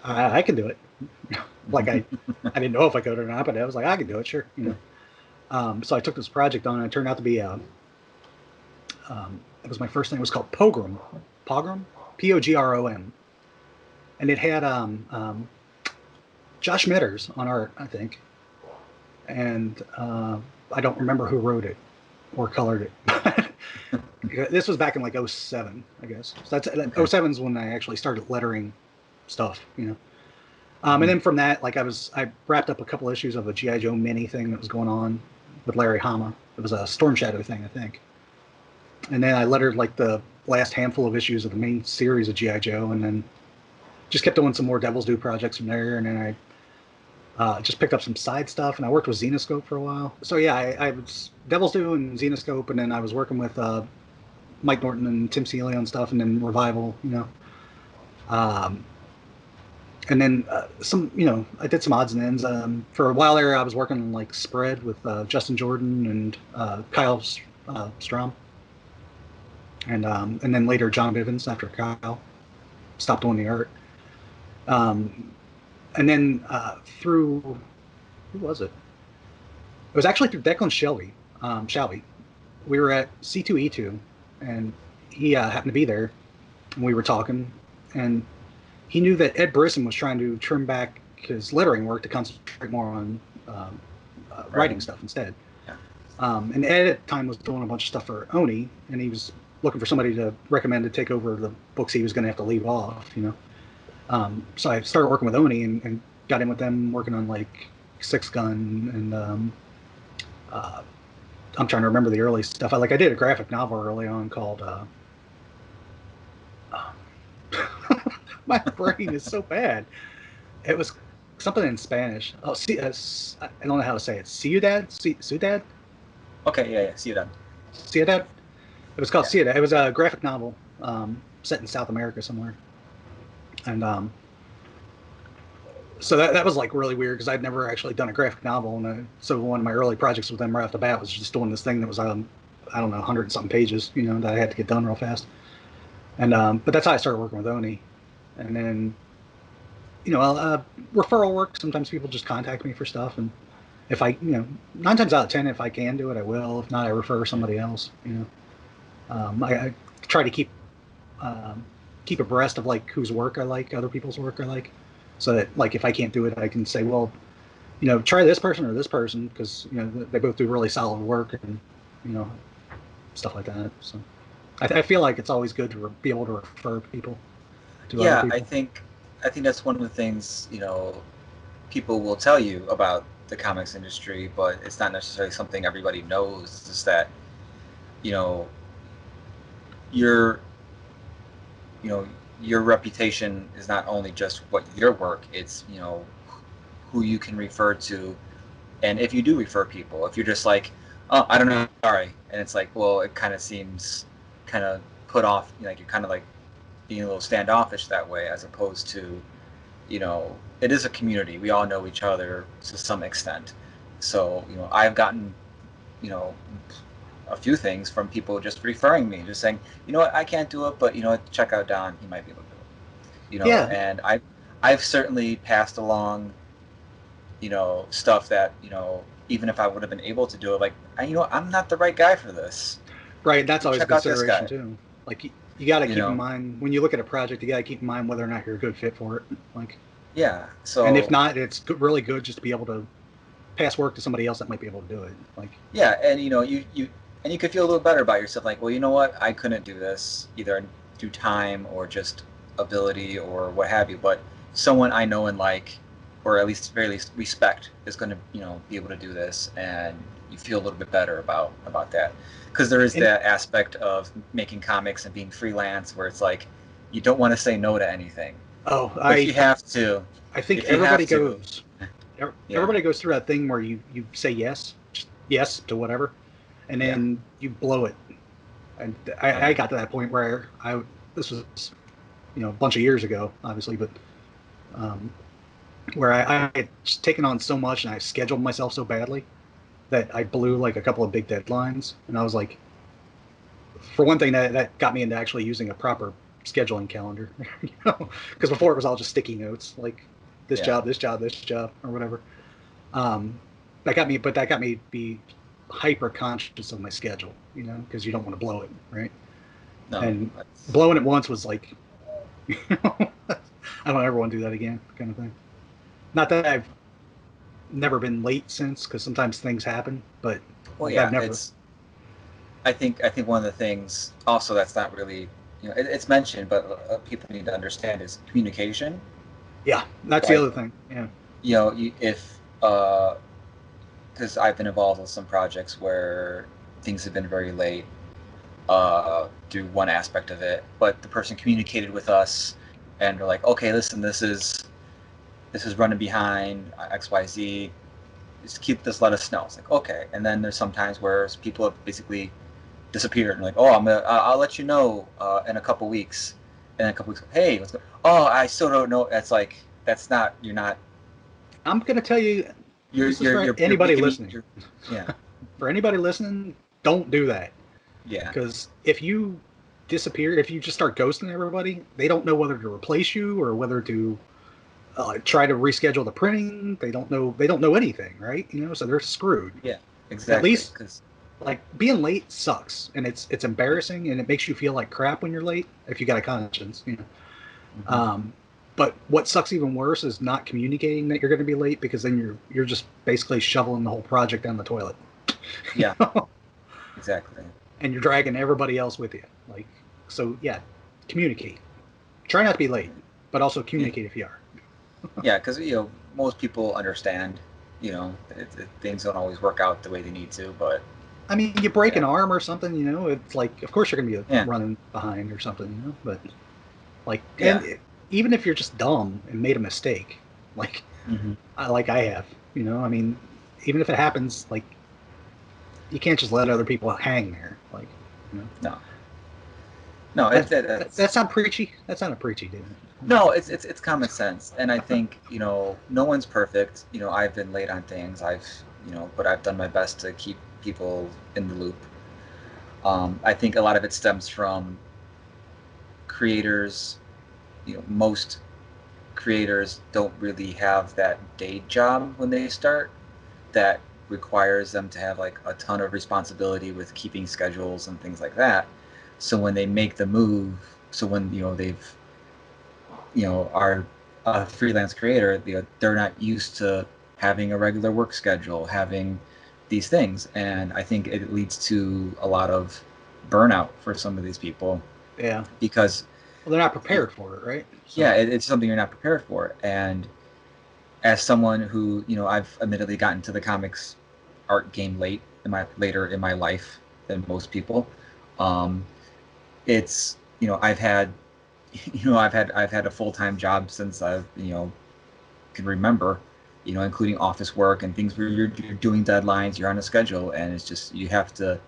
I can do it. Like I didn't know if I could or not, but I was like, I can do it, sure. So I took this project on, and it turned out to be it was my first thing. It was called Pogrom, Pogrom, and it had Josh Metters on art, I think, and I don't remember who wrote it or colored it. This was back in like 07, I guess. So that's 07 is when I actually started lettering stuff, And then from that, like I wrapped up a couple issues of a GI Joe mini thing that was going on with Larry Hama. It was a Storm Shadow thing, I think. And then I lettered like the last handful of issues of the main series of GI Joe, and then just kept doing some more Devil's Due projects from there. And then I just picked up some side stuff, and I worked with Xenoscope for a while. So yeah, I was Devil's Due and Xenoscope, and then I was working with Mike Norton and Tim Seeley on stuff, and then Revival, you know. And then I did some odds and ends. For a while there, I was working on like Spread with Justin Jordan and Kyle Strom, and then later John Bivens after Kyle stopped doing the art. And then through who was it? It was actually through Declan Shelby. We were at C2E2, and he happened to be there, and we were talking, and he knew that Ed Brisson was trying to trim back his lettering work to concentrate more on writing stuff instead. Yeah. And Ed at the time was doing a bunch of stuff for Oni, and he was looking for somebody to recommend to take over the books he was going to have to leave off, you know. So I started working with Oni and got in with them, working on like Six Gun and I'm trying to remember the early stuff. I did a graphic novel early on called my brain is so bad. It was something in Spanish. Oh, I don't know how to say it. Ciudad? Okay, yeah, Ciudad. Ciudad? It was called Ciudad. It was a graphic novel set in South America somewhere. And so that was like really weird because I'd never actually done a graphic novel. And so one of my early projects with them right off the bat was just doing this thing that was, I don't know, 100 and something pages, you know, that I had to get done real fast. And but that's how I started working with Oni. And then, you know, referral work. Sometimes people just contact me for stuff, and if I, you know, 9 times out of 10, if I can do it, I will. If not, I refer somebody else. You know, I try to keep abreast of like whose work I like, other people's work I like, so that like if I can't do it, I can say, well, you know, try this person or this person because you know they both do really solid work and you know stuff like that. So I feel like it's always good to be able to refer people. Yeah, I think that's one of the things, you know, people will tell you about the comics industry, but it's not necessarily something everybody knows. Is that, you know, your reputation is not only just what your work, it's, you know, who you can refer to. And if you do refer people, if you're just like, oh, I don't know, sorry, and it's like, well, it kind of seems kind of put off, you know, like you're kind of like being a little standoffish that way, as opposed to, you know, it is a community. We all know each other to some extent. So, you know, I've gotten, you know, a few things from people just referring me, just saying, you know what, I can't do it, but you know what, check out Don, he might be able to do it. You know, Yeah. And I've certainly passed along, you know, stuff that, you know, even if I would have been able to do it, like, you know, I'm not the right guy for this. Right, that's always a Check out this consideration guy. too. Like you got to keep know? in mind when you look at a project, you got to keep in mind whether or not you're a good fit for it. Like, Yeah. and if So not, it's really good just to be able to pass work to somebody else that might be able to do it. Like, yeah, and you know, you could feel a little better about yourself, like, well, you know what, I couldn't do this either due time or just ability or what have you, but someone I know and like, or at least very least respect, is going to, you know, be able to do this, and you feel a little bit better about that, because there is and that aspect of making comics and being freelance where it's like you don't want to say no to anything, oh, but if you have to, I think if you have everybody to, goes yeah, everybody goes through that thing where you say yes, just yes to whatever, and yeah, then you blow it. And yeah, I got to that point where this was, you know, a bunch of years ago, obviously, but um, where I had just taken on so much and I scheduled myself so badly that I blew like a couple of big deadlines. And I was like, for one thing, that got me into actually using a proper scheduling calendar, you know, because before it was all just sticky notes, like this yeah. job, this job, this job, or whatever. Um, that got me to be hyper conscious of my schedule, you know, because you don't want to blow it, right? No, And that's, blowing it once was like, you know, I don't ever want to do that again, kind of thing. Not that I've never been late since, because sometimes things happen, but well, like I've yeah, never. it's, I think one of the things also that's not really, you know, it's mentioned, but people need to understand is communication. Yeah, that's the right? other thing. Yeah. If because I've been involved with some projects where things have been very late through one aspect of it, but the person communicated with us and they're like, okay, listen, this is running behind XYZ. Just keep this, let us know. It's like, okay. And then there's some times where people have basically disappeared and like, oh, I'll let you know in a couple weeks. And then a couple weeks, hey, what's going? Oh, I still don't know. That's like, that's not. You're not. I'm gonna tell you, You're this is you're for you're, you're anybody making me. listening. Yeah, For anybody listening, don't do that. yeah, Because if you disappear, if you just start ghosting everybody, they don't know whether to replace you or whether to try to reschedule the printing. They don't know. They don't know anything, right? So they're screwed. yeah. At Exactly. least Because like being late sucks, and it's embarrassing, and it makes you feel like crap when you're late if you got a conscience. mm-hmm. Um, but what sucks even worse is not communicating that you're going to be late, because then you're just basically shoveling the whole project down the toilet. you Yeah, know? exactly. And you're dragging everybody else with you. Like, so yeah, communicate. Try not to be late, but also Yeah, communicate if you are. yeah. Because most people understand. Things don't always work out the way they need to, but I mean, you break yeah, an arm or something, it's like, of course you're going to be yeah, running behind or something. But like, yeah. even if you're just dumb and made a mistake, like, Mm-hmm. I have, I mean, even if it happens, like, you can't just let other people hang there. Like, you know, No, no. that, It's that's not preachy. That's not a preachy, dude. no, it's common sense, and I think no one's perfect. I've been late on things. But I've done my best to keep people in the loop. I think a lot of it stems from creators. Most creators don't really have that day job when they start that requires them to have like a ton of responsibility with keeping schedules and things like that. So when they make the move, so when they've are a freelance creator, they're not used to having a regular work schedule, having these things, and I think it leads to a lot of burnout for some of these people Yeah. because Well, they're not prepared for it, right? So, yeah, it's something you're not prepared for. And as someone who I've admittedly gotten to the comics art game later in my life than most people. Um, it's I've had I've had a full-time job since I've can remember, including office work and things where you're doing deadlines, you're on a schedule, and it's just you have to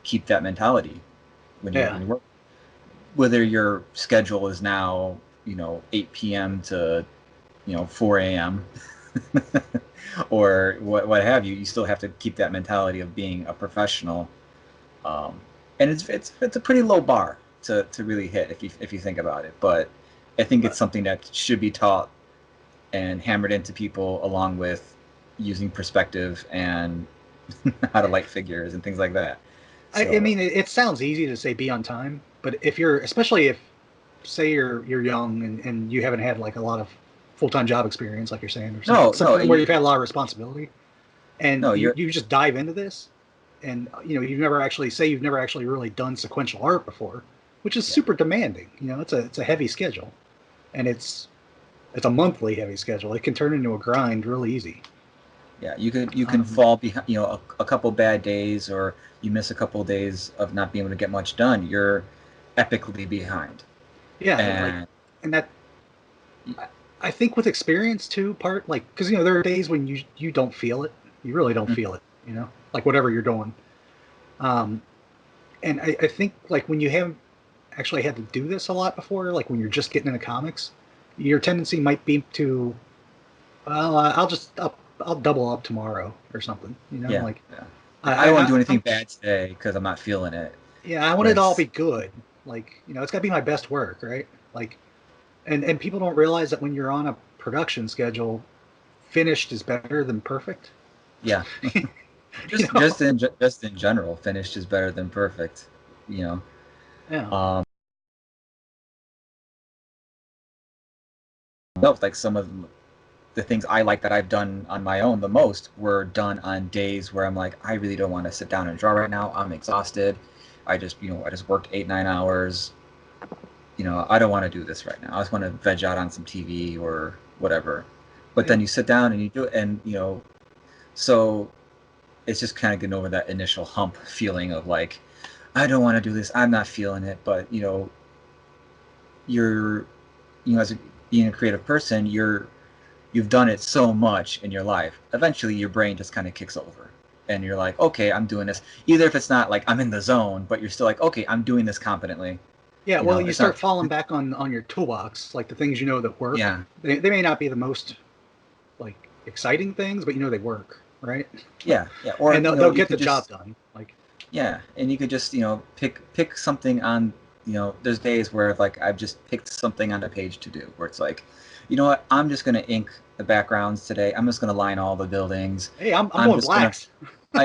keep that mentality yeah. when you work. Whether your schedule is now 8 p.m. to 4 a.m. or what have you, you still have to keep that mentality of being a professional. Um, and it's a pretty low bar to really hit if you think about it. But I think it's something that should be taught and hammered into people along with using perspective and how to light figures and things like that. I So mean, it sounds easy to say be on time, but if you're, especially if, say you're young and you haven't had like a lot of full time job experience, like you're saying, or no, no, something where you've had a lot of responsibility, and no, you just dive into this, and you've never actually really done sequential art before, which is yeah, super demanding. It's a heavy schedule, and it's a monthly heavy schedule. It can turn into a grind really easy. yeah. You can Um, fall behind, a couple bad days, or you miss a couple of days of not being able to get much done. You're epically behind, yeah, like, and and that I think with experience too, part like, because there are days when you don't feel it, you really don't feel it, like whatever you're doing. Um, and I think like when you haven't actually had to do this a lot before, like when you're just getting into comics, your tendency might be to, well, I'll double up tomorrow or something, yeah, like yeah. Like I I, don't want to I do anything I'm bad today because I'm not feeling it. yeah, I want it to all be That's good, like it's got to be my best work, right? Like, and people don't realize that when you're on a production schedule, finished is better than perfect. yeah. you Just know? just in general, finished is better than perfect. You Yeah. um, no, like some of the things I like that I've done on my own the most were done on days where I'm like, I really don't want to sit down and draw right now. I'm exhausted. I just worked 8 9 hours. I don't want to do this right now. I just want to veg out on some TV or whatever. But Yeah. then you sit down and you do it, and so it's just kind of getting over that initial hump feeling of like, I don't want to do this, I'm not feeling it. But you're as being a creative person, you've done it so much in your life. Eventually, your brain just kind of kicks over, and you're like, okay, I'm doing this. Either if it's not like I'm in the zone, but you're still like, okay, I'm doing this competently. Yeah, well, you It's start not. falling back on your toolbox, like the things you know that work. Yeah, They may not be the most like exciting things, but you know they work, right? yeah. Or And they'll you get the could job just done. Like, yeah, and you could just pick something on. There's days where like I've just picked something on the page to do, where it's like, you know what, I'm just gonna ink the backgrounds today. I'm just gonna line all the buildings. hey, I'm I'm going just gonna blacks.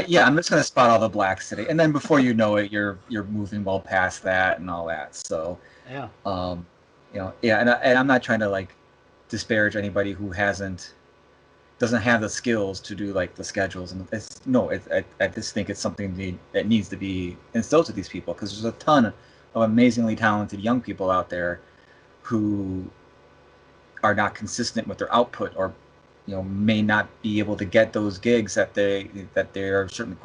yeah, I'm just gonna spot all the blacks today, and then before you know it, you're moving well past that and all that. So, Yeah, um, yeah, and I'm not trying to like disparage anybody who doesn't have the skills to do like the schedules, and it's no, I just think it's something that needs to be instilled to these people, because there's a ton of amazingly talented young people out there who are not consistent with their output, or may not be able to get those gigs that they are certainly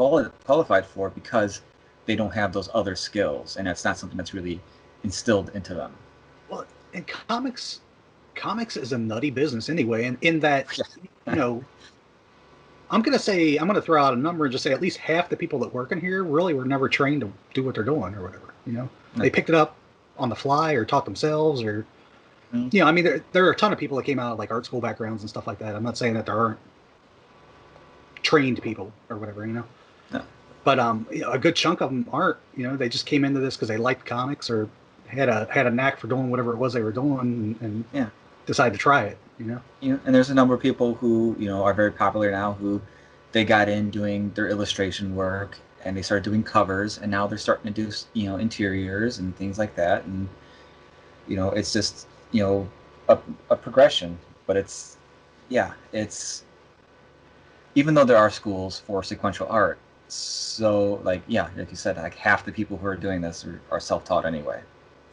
qualified for, because they don't have those other skills, and that's not something that's really instilled into them. well, and comics is a nutty business anyway, and in that, you know, I'm gonna throw out a number and just say at least half the people that work in here really were never trained to do what they're doing or whatever. They picked it up on the fly or taught themselves, or Mm-hmm. I mean, there are a ton of people that came out of like art school backgrounds and stuff like that. I'm not saying that there aren't trained people or whatever, No. but a good chunk of them aren't. They just came into this because they liked comics or had a knack for doing whatever it was they were doing, and Yeah. decided to try it. And there's a number of people who are very popular now, who they got in doing their illustration work, and they started doing covers, and now they're starting to do interiors and things like that. And it's just a, a progression. But it's even though there are schools for sequential art, so like like you said, like half the people who are doing this are self-taught anyway.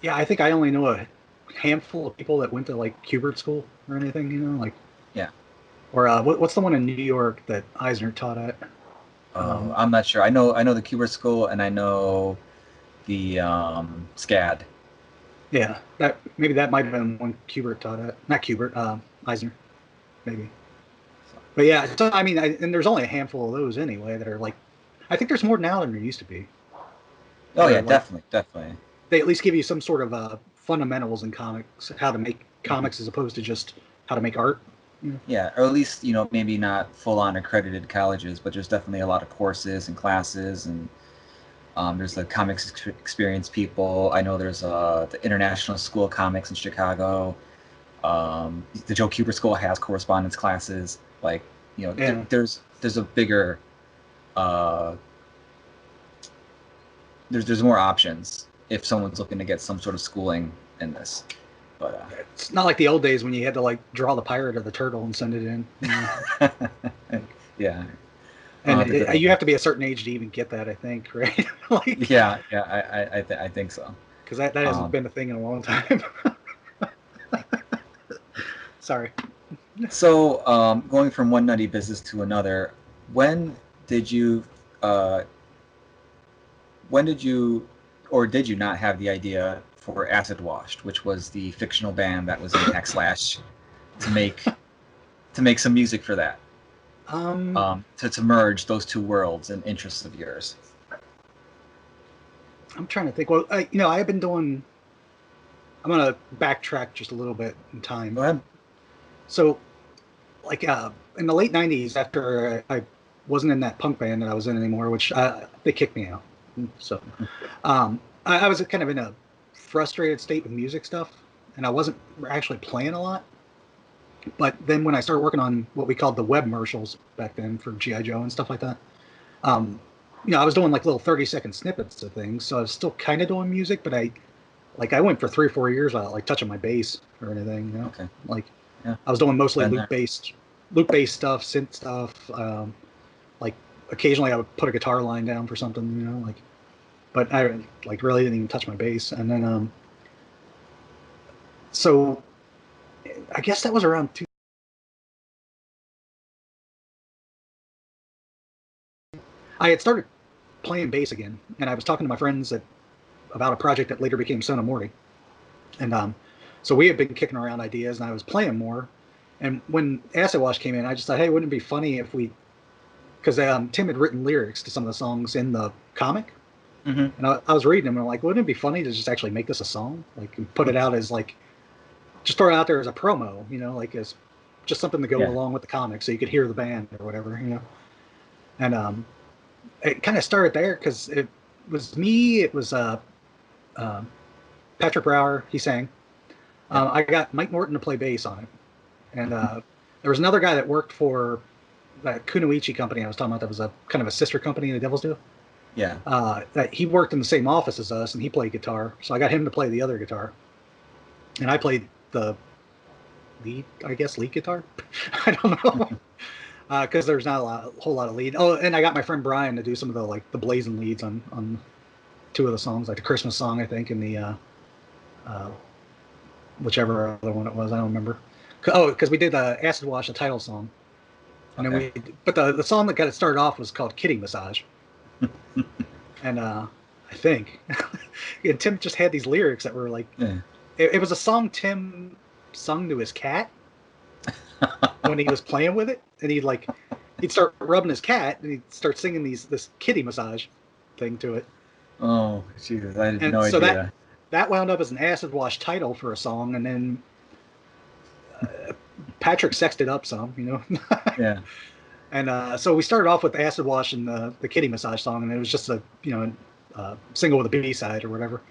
Yeah, I think I only know a handful of people that went to like Kubert school or anything. Like, Yeah. or what's the one in New York that Eisner taught at? Oh, Um, I'm not sure. I know the Kubert School, and I know the SCAD. yeah, that maybe that might have been one Kubert taught at, not Kubert, Eisner, maybe. But yeah, so, I mean, and there's only a handful of those anyway that are like, I think there's more now than there used to be, Oh where yeah, like definitely, definitely. they at least give you some sort of fundamentals in comics, how to make Hmm. comics as opposed to just how to make art. Yeah, or at least maybe not full on accredited colleges, but there's definitely a lot of courses and classes, and there's the comics experience people. I know there's the International School of Comics in Chicago. The Joe Kubert School has correspondence classes. Like Yeah. there's a bigger uh, there's more options if someone's looking to get some sort of schooling in this. But It's not like the old days when you had to like draw the pirate or the turtle and send it in. Like, yeah, and the good old you have to be a days. certain age to even get that, I think, right? Like, Yeah, I think so. because that hasn't Um, been a thing in a long time. Sorry. so going from one nutty business to another, when did you uh, when did you or did you not have the idea for Acid Washed, which was the fictional band that was in Hack Slash, to make some music for that? Um, To merge those two worlds and interests of yours. I'm trying to think. Well, I have been doing. I'm gonna backtrack just a little bit in time. Go ahead. So, like, in the late '90s, after I wasn't in that punk band that I was in anymore, which they kicked me out. So, I was kind of in a frustrated state with music stuff, and I wasn't actually playing a lot. But then when I started working on what we called the web commercials back then for GI Joe and stuff like that, um, I was doing like little 30-second snippets of things, so I was still kind of doing music, but I went for 3 or 4 years without like touching my bass or anything. Okay. Like Yeah. I was doing mostly Been there. loop based stuff, synth stuff. Like occasionally I would put a guitar line down for something, like. But I like really didn't even touch my bass, and then so I guess that was around I had started playing bass again, and I was talking to my friends about a project that later became Son of Morty, and so we had been kicking around ideas, and I was playing more. And when Acid Wash came in, I just thought, hey, wouldn't it be funny if we, because Tim had written lyrics to some of the songs in the comic, and I was reading them, and I'm like, wouldn't it be funny to just actually make this a song, like, and put it out as like, just throw it out there as a promo, like as just something to go Yeah. along with the comic, so you could hear the band or whatever, And it kind of started there because it was me, it was Patrick Brower, he sang. Yeah. I got Mike Norton to play bass on it, and there was another guy that worked for that Kunoichi company I was talking about. That was a kind of a sister company the Devils do. Yeah. That he worked in the same office as us, and he played guitar. So I got him to play the other guitar, and I played the lead guitar. I don't know, because there's not a whole lot of lead. Oh, and I got my friend Brian to do some of the blazing leads on two of the songs, like the Christmas song, I think, and the whichever other one it was, I don't remember. Oh, because we did Acid Wash, the title song, and Okay. but the song that got it started off was called Kitty Massage, and I think and Tim just had these lyrics that were like, Yeah. it was a song Tim sung to his cat when he was playing with it, and he'd start rubbing his cat, and he'd start singing this kitty massage thing to it. Oh, Jesus, I had And no so idea. that wound up as an Acid Wash title for a song, and then Patrick sexed it up some. Yeah. And so we started off with Acid Wash and the kitty massage song, and it was just a single with a B side or whatever.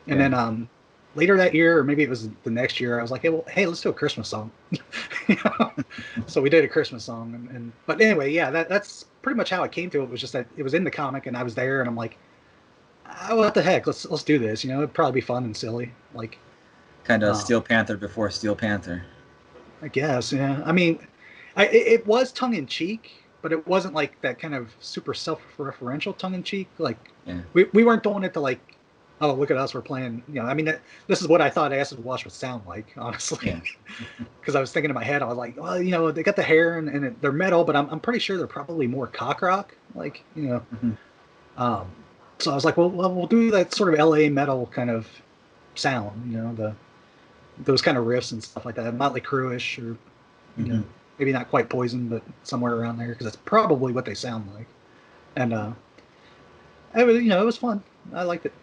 And Yeah. then later that year, or maybe it was the next year, I was like, hey, let's do a Christmas song. So we did a Christmas song, but anyway, yeah, that's pretty much how it came to it. Was just that it was in the comic, and I was there, and I'm like, what the heck? Let's do this. It'd probably be fun and silly. Like, Kind of uh, Steel Panther before Steel Panther. I guess, yeah. I mean, it was tongue in cheek, but it wasn't like that kind of super self-referential tongue in cheek. Like, Yeah. we weren't doing it to like, oh, look at us, we're playing. I mean, this is what I thought Acid Wash would sound like, honestly. Yeah. Because I was thinking in my head, I was like, well, they got the hair and they're metal, but I'm pretty sure they're probably more cock rock, like. Mhm. Um, so I was like, well, we'll do that sort of LA metal kind of sound, those kind of riffs and stuff like that, Motley Crue-ish, or Mhm. maybe not quite Poison, but somewhere around there, because that's probably what they sound like. And it was fun. I liked it.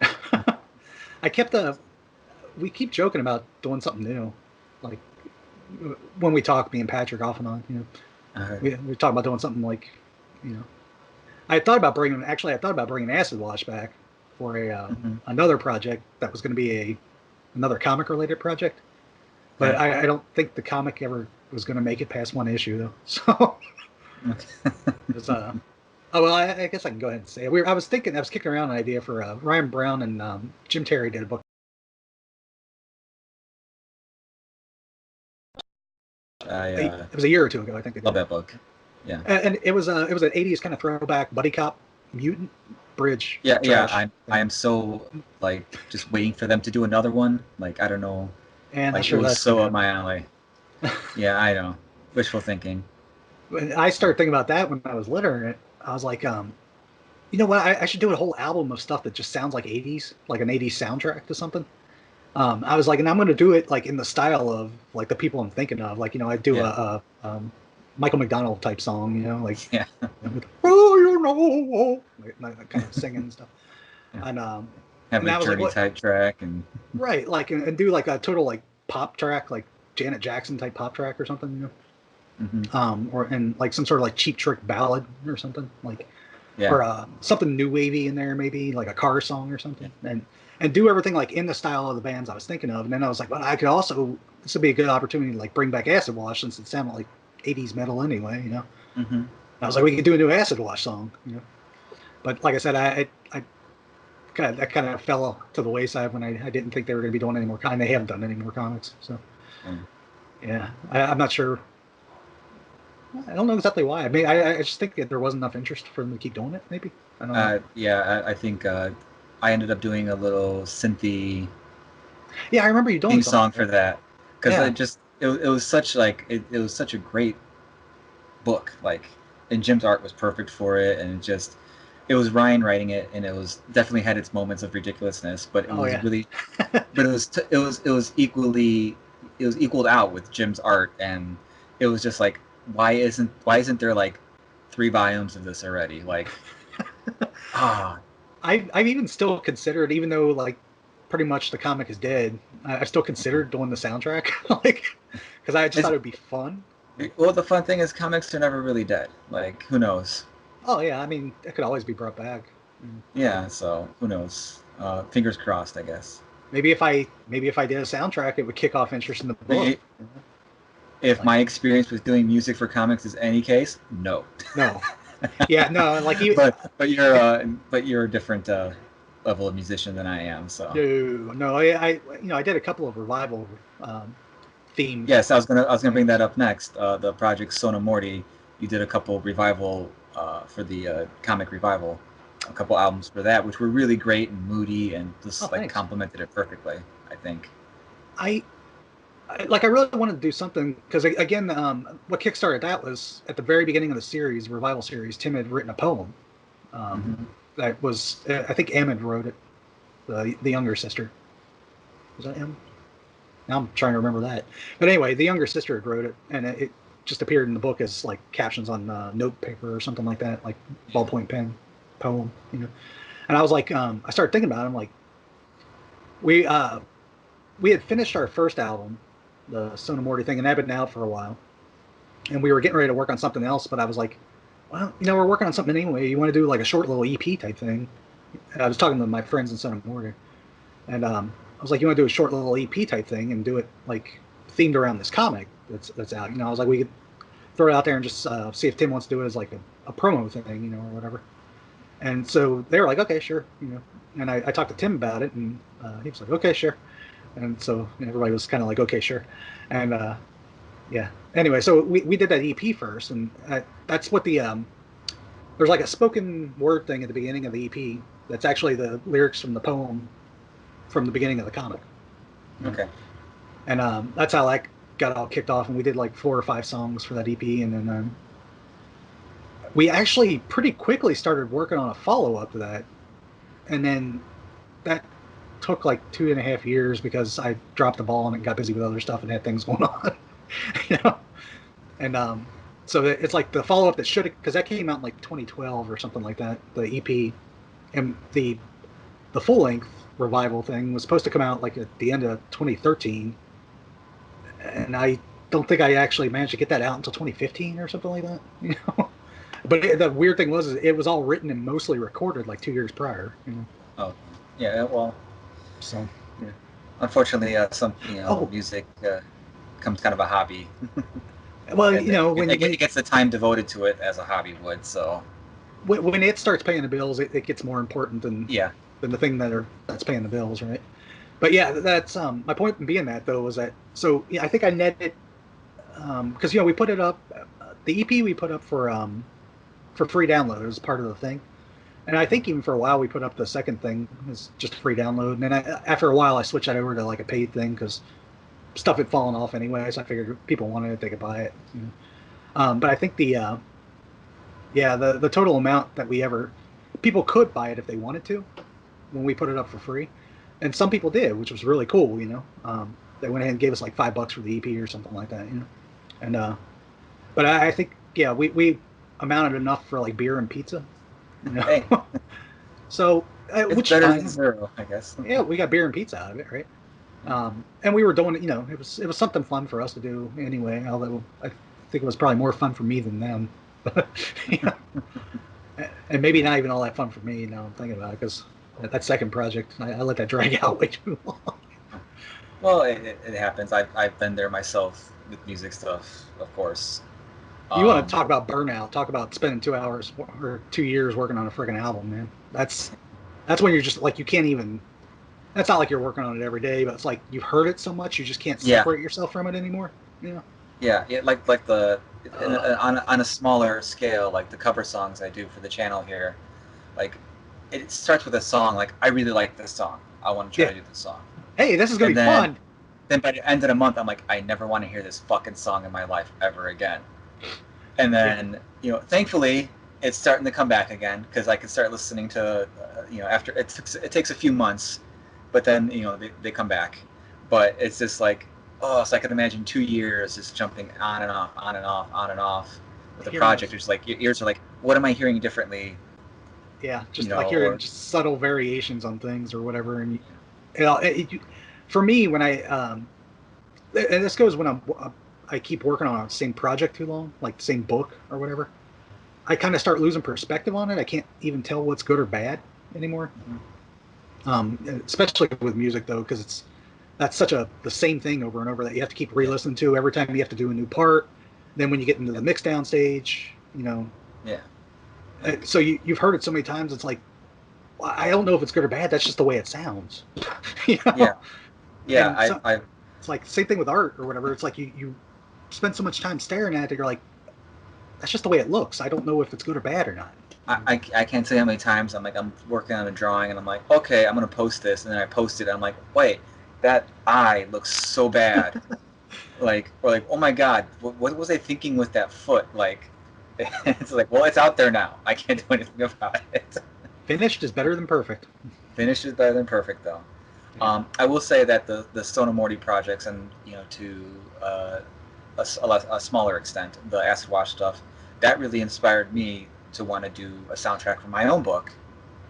I kept we keep joking about doing something new, like when we talk, me and Patrick off and on. We talk about doing something like, you know, I thought about bringing Acid Wash back for Mhm. another project that was going to be another comic related project, but Yeah. I don't think the comic ever was going to make it past one issue though. So it's oh well, I guess I can go ahead and say it. I was kicking around an idea for Ryan Brown and Jim Terry did a book. I It was a year or two ago, I think they love did it, that book. Yeah. and it was an '80s kind of throwback buddy cop mutant bridge Yeah. Yeah. trash I thing. am so like just waiting for them to do another one. Like I don't know. And not Like it sure was that's going so to up my happen. alley. Yeah. I know. Wishful thinking. I started thinking about that when I was littering it. I was like, you know what? I should do a whole album of stuff that just sounds like '80s, like an '80s soundtrack to something. I was like, and I'm going to do it like in the style of like the people I'm thinking of. Like, I do Yeah. a Michael McDonald type song, like, Yeah. with, oh, like, kind of singing and stuff. Yeah. And Have and a I was like, journey what? type track and Right, like, and do like a total like pop track, like Janet Jackson type pop track or something, Mhm. or and like some sort of like Cheap Trick ballad or something, like, Yeah. or something new wavy in there, maybe like a car song or Yeah. something, and do everything like in the style of the bands I was thinking of. And then I was like, well, I could also, this would be a good opportunity to like bring back Acid Wash, since it sounded like '80s metal anyway. Mhm. I was like, we could do a new Acid Wash song. But like I said, I kind of fell to the wayside when I didn't think they were going to be doing any more. They haven't done any more comics, so Yeah. yeah, I'm not sure. I don't know exactly why. I mean, I just think that there wasn't enough interest for them to keep doing it. Maybe, I don't know. Yeah. I think I ended up doing a little synthy Yeah, I remember you doing theme something song like for that. that because Yeah, it was such like it was such a great book, like, and Jim's art was perfect for it, and it just it was Ryan writing it, and it was definitely had its moments of ridiculousness, but it Oh was yeah. really, but it was equally, it was equaled out with Jim's art, and it was just like, why isn't there like 3 volumes of this already? Like, ah, I've even still considered, even though like pretty much the comic is dead, I still considered doing the soundtrack, like because I just it's thought it would be fun. well, the fun thing is comics are never really dead. Like, who knows? Oh yeah, I mean it could always be brought back. Mm. Yeah, so who knows? Fingers crossed, I guess. Maybe if I did a soundtrack, it would kick off interest in the book. If Like my experience with doing music for comics is any case, no. no, yeah, no, like you. But you're a different level of musician than I am. So No, I did a couple of revival themed. yes, I was gonna bring Things. that up next. The project Sona Morty. You did a couple revival for the comic revival, a couple albums for that, which were really great and moody and Oh, just like thanks. complemented it perfectly. I think. I, I really wanted to do something because again, what kickstarted that was at the very beginning of the series, revival series. Tim had written a poem um, Hmm. that was I think Ahmed wrote it, the younger sister. Was that him? Now I'm trying to remember that. But anyway, the younger sister had wrote it, and it just appeared in the book as like captions on note paper or something like that, like ballpoint pen poem, you know. And I was like, I started thinking about it. I'm like, we uh, we had finished our first album, the Sona Morty thing, and that had been out for a while, and we were getting ready to work on something else. But I was like, well, we're working on something anyway. You want to do like a short little EP type thing? And I was talking to my friends in Sona Morty, and I was like, you want to do a short little EP type thing and do it like themed around this comic that's out. I was like, we could throw it out there and just see if Tim wants to do it as like a promo thing, or whatever. And so they were like, okay, sure. And I talked to Tim about it, and he was like, okay, sure. And so everybody was kind of like, okay, sure. And yeah. Anyway, so we did that EP first, and that's what there's like a spoken word thing at the beginning of the EP that's actually the lyrics from the poem from the beginning of the comic. Okay. And that's how that got all kicked off. And we did like 4 or 5 songs for that EP, and then we actually pretty quickly started working on a follow up to that. And then that took like 2.5 years because I dropped the ball and got busy with other stuff and had things going on. you know, and so it's like the follow up that should have, because that came out in like 2012 or something like that. The EP and the full length revival thing was supposed to come out like at the end of 2013, and I don't think I actually managed to get that out until 2015 or something like that. But the weird thing was, it was all written and mostly recorded like 2 years prior. Oh, yeah. Well, So, yeah. Unfortunately, some oh music becomes kind of a hobby, well, and it gets the time devoted to it as a hobby would. So when it starts paying the bills, it gets more important yeah. than the thing that's paying the bills, right? But yeah, that's my point in being that though was that, so yeah, I think I netted because we put it up, the EP we put up for free download as part of the thing. And I think even for a while we put up the second thing as just a free download. And then after a while I switched that over to like a paid thing because stuff had fallen off anyway. So I figured if people wanted it, they could buy it. But I think the total amount that people could buy it if they wanted to when we put it up for free. And some people did, which was really cool. They went ahead and gave us like $5 for the EP or something like that. And but I think we amounted enough for like beer and pizza. You know? Hey, So, it's which better fine. than zero, I guess. Yeah, we got beer and pizza out of it, right? And we were doing it. It was something fun for us to do anyway. Although I think it was probably more fun for me than them. Yeah. And maybe not even all that fun for me. Now I'm thinking about it because that second project, I let that drag out way too long. Well, it happens. I've been there myself with music stuff, of course. You want to Um, talk about burnout? Talk about spending 2 hours or 2 years working on a freaking album, man. That's when you're just like you can't even. That's not like you're working on it every day, but it's like you've heard it so much you just can't yeah, separate yourself from it anymore. Yeah. yeah. Like the Uh, on a smaller scale, like the cover songs I do for the channel here, like it starts with a song. Like I really like this song. I want to try yeah. to do this song, Hey, this is gonna and be then fun. then by the end of the month, I'm like, I never want to hear this fucking song in my life ever again. And Yeah. then thankfully, it's starting to come back again because I can start listening to, after it takes a few months, but then they come back. But it's just like, oh, so I can imagine 2 years just jumping on and off, on and off, on and off with a Hearing project. those, It's like your ears are like, what am I hearing differently? yeah, You just like know, hearing or just subtle variations on things or whatever. And for me, when and this goes when I keep working on the same project too long, like the same book or whatever. I kind of start losing perspective on it. I can't even tell what's good or bad anymore. Especially with music though, because that's such the same thing over and over that you have to keep yeah, re-listening to every time you have to do a new part. Then when you get into the yeah, mix down stage, yeah, so you've heard it so many times, it's like I don't know if it's good or bad. That's just the way it sounds, you yeah, know. yeah. And so I it's like same thing with art or whatever. It's like you spend so much time staring at it, you're like, that's just the way it looks. I don't know if it's good or bad or not. I can't tell you how many times I'm working on a drawing and I'm like, okay, I'm gonna post this, and then I post it and I'm like, wait, that eye looks so bad. Like, or like, oh my god, what was I thinking with that foot? Like, it's like, well, it's out there now. I can't do anything about it. Finished is better than perfect. Finished is better than perfect, though. Yeah. I will say that the Stone and Morty projects, and to a smaller extent, the Acid Wash stuff, that really inspired me to want to do a soundtrack for my own book,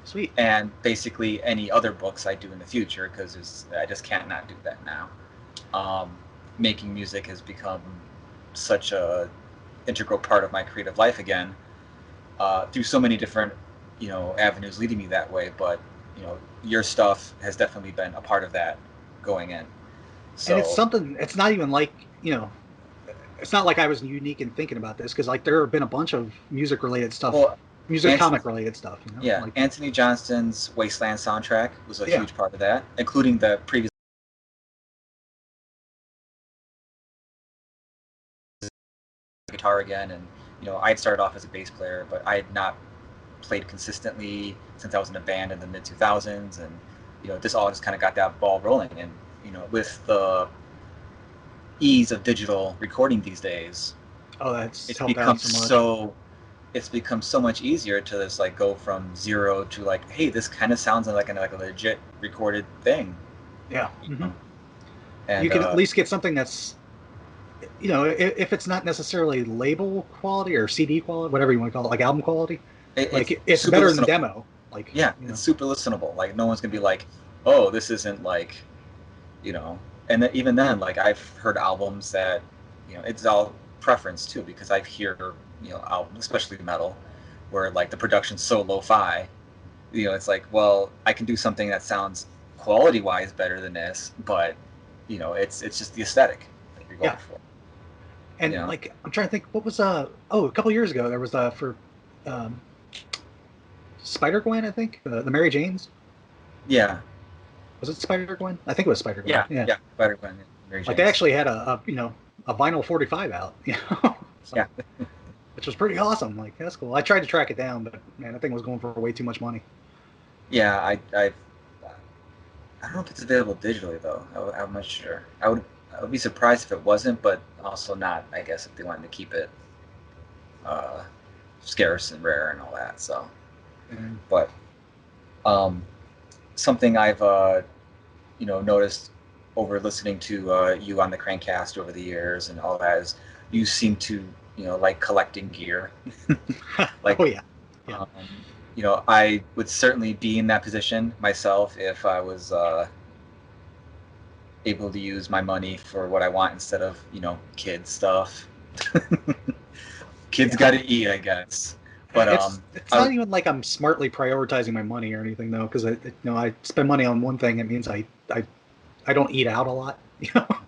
Sweet. and basically any other books I do in the future, because I just can't not do that now. Um, Making music has become such a integral part of my creative life again, through so many different avenues leading me that way. But your stuff has definitely been a part of that going in. And it's So something. It's not even like it's not like I was unique in thinking about this because like there have been a bunch of music related stuff, well, music Anthony, comic related stuff. yeah, Like Anthony Johnston's Wasteland soundtrack was a yeah. huge part of that, including the previous guitar again. And I had started off as a bass player, but I had not played consistently since I was in a band in the mid 2000s. And this all just kind of got that ball rolling. And with the ease of digital recording these days, Oh, that's it's helped become out so much. it's become so much easier to just like go from zero to like, hey, this kind of sounds like a legit recorded thing. Yeah. You know? You And can at least get something that's if it's not necessarily label quality or CD quality, whatever you want to call it, like album quality, it's like it's super better than listenable. demo. Like Yeah, it's super listenable. Like no one's gonna be like, oh, this isn't like, you know. And even then, like I've heard albums that, it's all preference too, because I hear, albums, especially metal, where like the production's so lo-fi. It's like, well, I can do something that sounds quality-wise better than this, but it's just the aesthetic that you're yeah. going for. You And know? like I'm trying to think, what was a couple years ago there was for um, Spider Gwen, I think the Mary Janes. Yeah, Was it Spider Gwen? I think it was Spider Gwen. yeah, Yeah. yeah. Spider-Gwen, Mary Like they Jane's. actually had a vinyl 45 out, so, Yeah, which was pretty awesome. Like that's cool. I tried to track it down, but man, that thing was going for way too much money. yeah. I don't know if it's available digitally though. I'm not sure. I would be surprised if it wasn't, but also not. I guess if they wanted to keep it uh, scarce and rare and all that. So, And but um, something I've noticed over listening to you on the Crankcast over the years and all that is you seem to like collecting gear. oh Like yeah, yeah. um, I would certainly be in that position myself if I was able to use my money for what I want instead of kid stuff. Kids Yeah. got to eat, I guess. But It's I not would, even like I'm smartly prioritizing my money or anything though, because I spend money on one thing. It means I don't eat out a lot.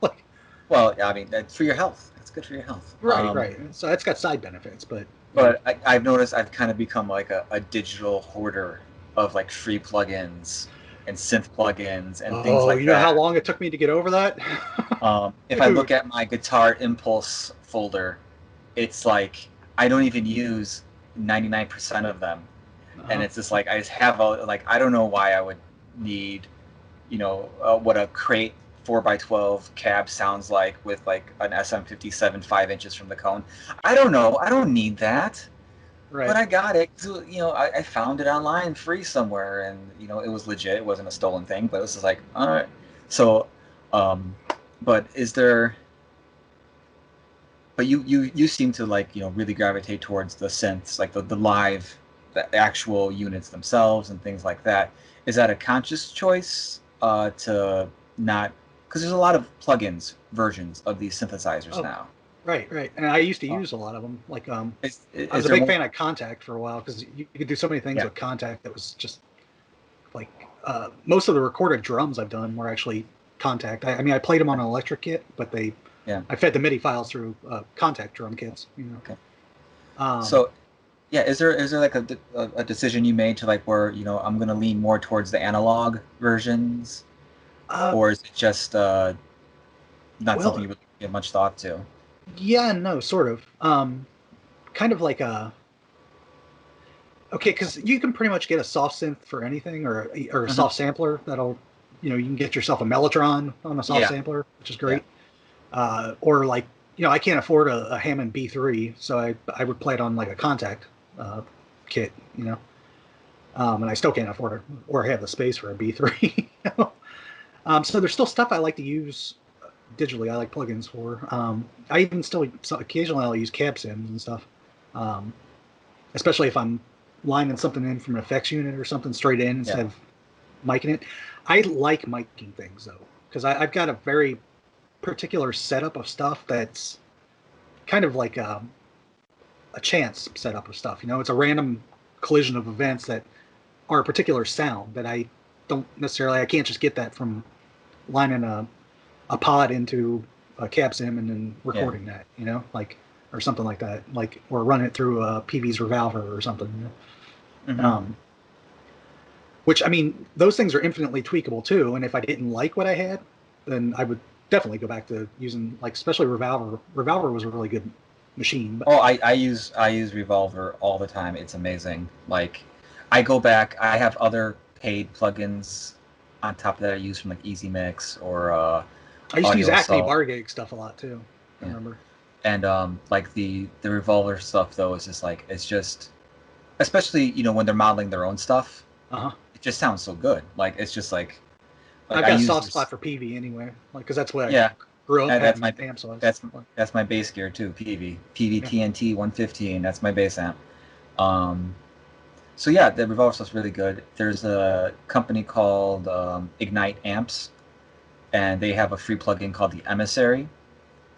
Like well, I mean, that's for your health. That's good for your health. right, right. So that's got side benefits, but But I've noticed I've kind of become like a digital hoarder of like free plugins and synth plugins and things oh, like you know how that. long it took me to get over that, If I look dude. at my Guitar Impulse folder, it's like I don't even use 99% of them. And Uh-huh. it's just like I just have like I don't know why I would need what a crate 4x12 cab sounds like with like an SM57 5 inches from the cone. I don't know. I don't need that. Right. but I got it. So, I found it online free somewhere, and it was legit. It wasn't a stolen thing, but it was just like, all right. So, um, but is there? But you seem to like really gravitate towards the synths, like the live, the actual units themselves and things like that. Is that a conscious choice to not? Because there's a lot of plugins versions of these synthesizers Oh, now. right, right. And I used to Uh, use a lot of them. Like, I was is a there big more? fan of Contact for a while because you could do so many things Yeah, with Contact that was just like most of the recorded drums I've done were actually Contact. I mean, I played them on okay, an electric kit, but yeah, I fed the MIDI files through Contact drum kits. okay. Um, So yeah, is there like a decision you made to like where I'm gonna lean more towards the analog versions, uh, or is it just not something well, you would give much thought to? yeah, no, sort of. Kind of like a okay, because you can pretty much get a soft synth for anything, or a Hmm. soft sampler that'll, you can get yourself a Mellotron on a soft Yeah, sampler, which is yeah, great. Or like, I can't afford a Hammond B3, so I would play it on like a Contact uh, kit, and I still can't afford it or have the space for a B3. So there's still stuff I like to use digitally. I like plugins for. I even still occasionally I'll use cab sims and stuff, um, especially if I'm lining something in from an effects unit or something straight in yeah. instead of miking it. I like miking things though because I've got a very particular setup of stuff that's kind of like a chance setup of stuff. It's a random collision of events that are a particular sound that I can't just get that from lining a pod into a cab sim and then Yeah. recording that, like, or something like that, like, or running it through a PV's revolver or something. Hmm. Um, which, I mean, those things are infinitely tweakable too. And if I didn't like what I had, then I would definitely go back to using, like, especially revolver. Revolver was a really good machine, but Oh, I use Revolver all the time. It's amazing. Like, I go back. I have other paid plugins on top of that I use from like Easy Mix or I used to use Audio Acme Assault. bar gig stuff a lot too. I Yeah. remember. And like the Revolver stuff though is just like it's just especially when they're modeling their own stuff. Uh huh. It just sounds so good. Like it's just like I've I got a use soft this. spot for PV anyway, like, because that's what I Yeah, grew up that's having my amps was. that's that's my bass gear too. PV Yeah. TNT 115. That's my bass amp. Um, so yeah, the Revolver stuff's really good. There's a company called Ignite Amps, and they have a free plugin called the Emissary,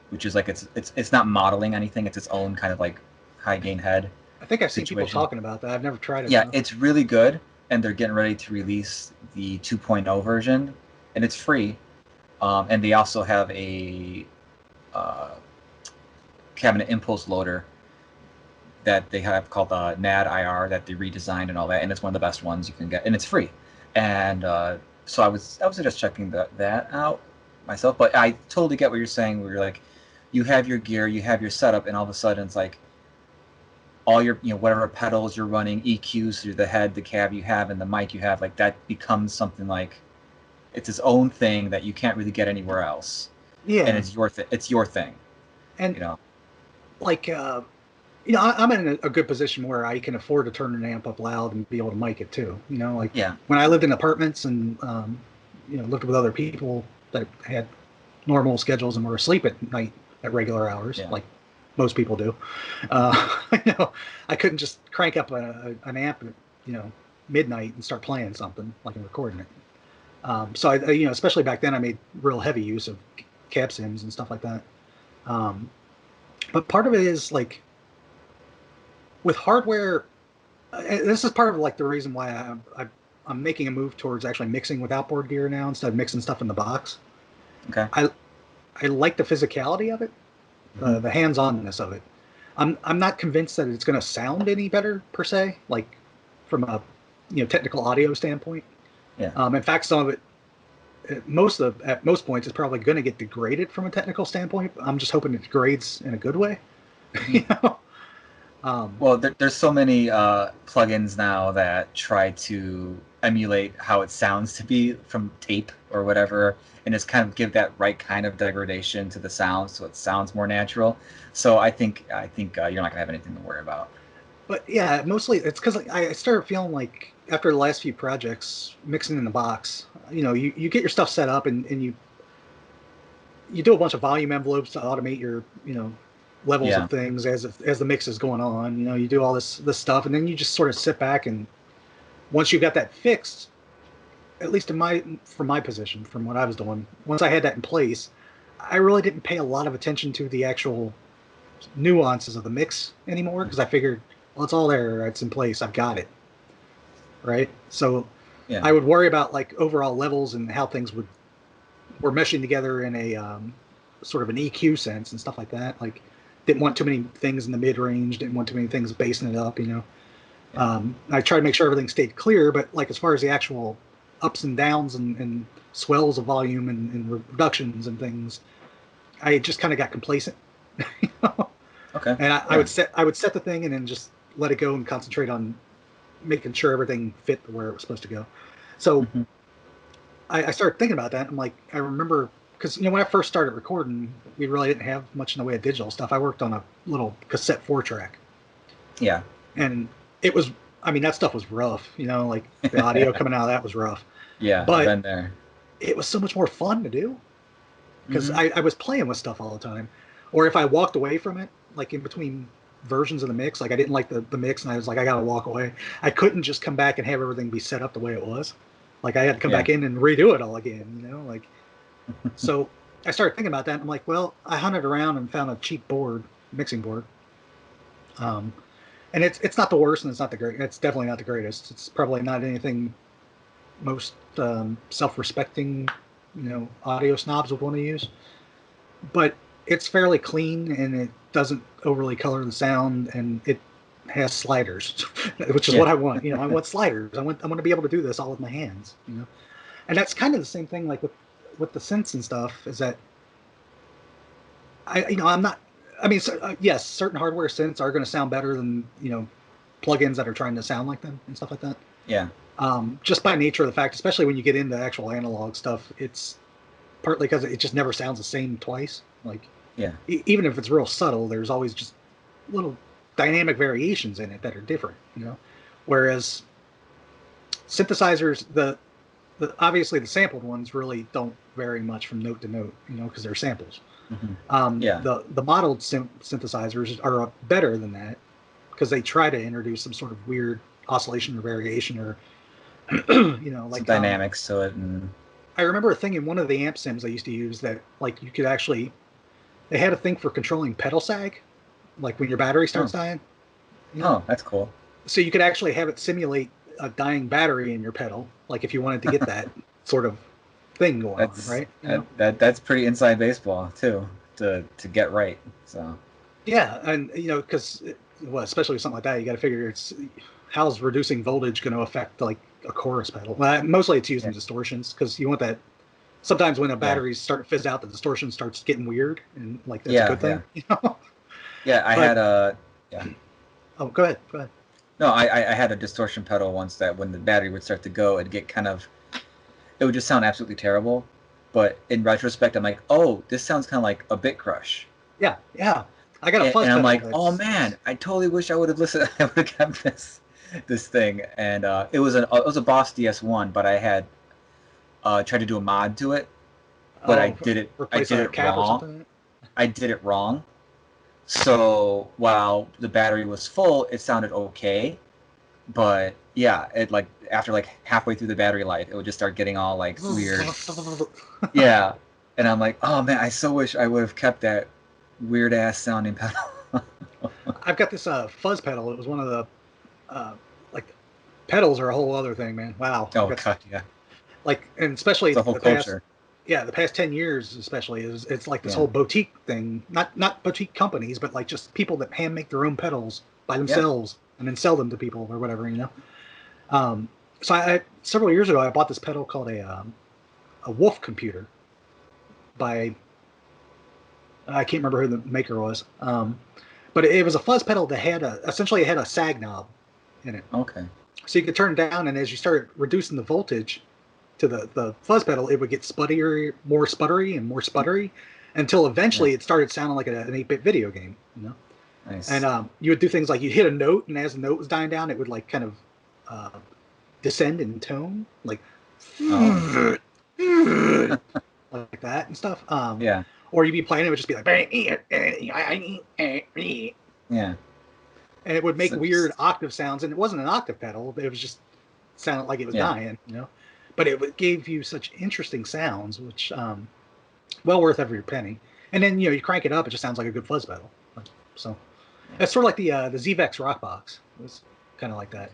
which is like it's not modeling anything. It's its own kind of like high gain head I think I've seen people situation. talking about that. I've never tried it Yeah, though. it's really good, and they're getting ready to release the 2.0 version, and it's free. And they also have a uh, cabinet impulse loader that they have called the NAD IR that they redesigned and all that, and it's one of the best ones you can get, and it's free. And so I was just checking that out myself, but I totally get what you're saying. Where you're like, you have your gear, you have your setup, and all of a sudden it's like all your whatever pedals you're running, EQs through the head, the cab you have, and the mic you have, like that becomes something like it's its own thing that you can't really get anywhere else, and Yeah, it's your thing, and you know. like, I'm in a good position where I can afford to turn an amp up loud and be able to mic it too. Like Yeah. when I lived in apartments and lived with other people that had normal schedules and were asleep at night at regular hours, Yeah. like most people do. You know, I couldn't just crank up an amp at midnight and start playing something like and recording it. So especially back then, I made real heavy use of cab sims and stuff like that. Um, but part of it is like with hardware. This is part of like the reason why I'm making a move towards actually mixing with outboard gear now instead of mixing stuff in the box. Okay. I I like the physicality of it, Hmm. the hands-onness of it. I'm not convinced that it's going to sound any better per se, like from a technical audio standpoint. Yeah. In fact, some of it, at most points, is probably going to get degraded from a technical standpoint. I'm just hoping it degrades in a good way. Hmm. you know? um, Well, there's so many plugins now that try to emulate how it sounds to be from tape or whatever, and just kind of give that right kind of degradation to the sound, so it sounds more natural. So I think you're not gonna have anything to worry about. But yeah, mostly it's because I started feeling like after the last few projects, mixing in the box, you get your stuff set up and you do a bunch of volume envelopes to automate your levels Yeah. of things as the mix is going on. You do all this stuff, and then you just sort of sit back and once you got that fixed, at least from my position, from what I was doing, once I had that in place, I really didn't pay a lot of attention to the actual nuances of the mix anymore because I figured, well, it's all there, it's in place, I've got it, right? So Yeah. I would worry about like overall levels and how things were meshing together in a sort of an EQ sense and stuff like that. Like, didn't want too many things in the mid range, didn't want too many things basing it up, Yeah. I tried to make sure everything stayed clear, but like as far as the actual ups and downs and swells of volume and reductions and things, I just kind of got complacent. you know? Okay. And Yeah. I would set the thing and then just let it go and concentrate on making sure everything fit where it was supposed to go. So Hmm. I started thinking about that. I'm like, I remember because when I first started recording, we really didn't have much in the way of digital stuff. I worked on a little cassette 4-track, Yeah. and it was, I mean, that stuff was rough. Like the audio coming out of that was rough, Yeah. I've but been there. it was so much more fun to do because Hmm. I was playing with stuff all the time. Or if I walked away from it, like in between versions of the mix, like I didn't like the mix and I was like, I gotta walk away. I couldn't just come back and have everything be set up the way it was. Like I had to come Yeah. back in and redo it all again, like so I started thinking about that. And I'm like, well, I hunted around and found a cheap mixing board. Um, and it's not the worst and it's not the great. It's definitely not the greatest. It's probably not anything most self-respecting, audio snobs would want to use. But it's fairly clean and it doesn't overly color the sound and it has sliders, which is Yeah. what I want. I want sliders. I want to be able to do this all with my hands. And that's kind of the same thing like with the synths and stuff. Is that I'm not. I mean, yes, certain hardware synths are going to sound better than plugins that are trying to sound like them and stuff like that. Yeah. Just by nature of the fact, especially when you get into actual analog stuff, it's partly because it just never sounds the same twice. Like Yeah. even if it's real subtle, there's always just little dynamic variations in it that are different. Whereas synthesizers, the obviously the sampled ones really don't vary much from note to note, because they're samples. Hmm. Yeah. The modeled synthesizers are better than that because they try to introduce some sort of weird oscillation or variation or Some like dynamics to it, and I remember a thing in one of the amp sims I used to use that like you could actually they had a thing for controlling pedal sag, like when your battery starts oh, dying. You know, oh, that's cool. so you could actually have it simulate a dying battery in your pedal, like if you wanted to get that sort of thing going on, That's right? that's pretty inside baseball too to get right. So Yeah, and because well, especially with something like that, you got to figure it's how's reducing voltage going to affect like a chorus pedal. Well, mostly it's using yeah, distortions because you want that. Sometimes when a yeah, battery's start to fizz out, the distortion starts getting weird, and like that's a yeah, good yeah, thing. yeah. I But had a yeah. oh, go ahead, go ahead. No, I had a distortion pedal once that when the battery would start to go, it'd get kind of it would just sound absolutely terrible. But in retrospect, I'm like, oh, this sounds kind of like a Bit Crush. Yeah, yeah. I got a fuzz And I'm pedal like, oh that's man, I totally wish I would have listened. I would have kept this thing. And it was a Boss DS1, but I had tried to do a mod to it, but oh I replace did a it cap or wrong. something. I did it wrong. So while the battery was full, it sounded okay. But yeah, it like after like halfway through the battery life, it would just start getting all like weird. Yeah, and I'm like, oh man, I so wish I would have kept that weird ass sounding pedal. I've got this fuzz pedal. It was one of the like pedals are a whole other thing, man. Wow, I've Oh got god, yeah, like and especially it's a whole the past culture. the past 10 years especially is it's like this Yeah, whole boutique thing, not boutique companies but like just people that hand make their own pedals by yeah. themselves and then sell them to people or whatever. um, so I several years ago I bought this pedal called a Wolf computer by I can't remember who the maker was, but it was a fuzz pedal that had essentially it had a sag knob in it, Okay. so you could turn it down and as you started reducing the voltage to the fuzz pedal, it would get sputtery, more sputtery and more sputtery, until Yeah. eventually it started sounding like an 8-bit video game. Nice. And you would do things like you'd hit a note, and as the note was dying down, it would like kind of uh, descend in tone, like Oh. like that and stuff. Yeah. Or you'd be playing, it would just be like, Yeah. and it would make So weird just octave sounds. And it wasn't an octave pedal; it was just sounded like it was yeah. dying, But it gave you such interesting sounds, which well worth every penny. And then you crank it up, it just sounds like a good fuzz pedal. So Yeah. that's sort of like the Zvex Rockbox. It was kind of like that.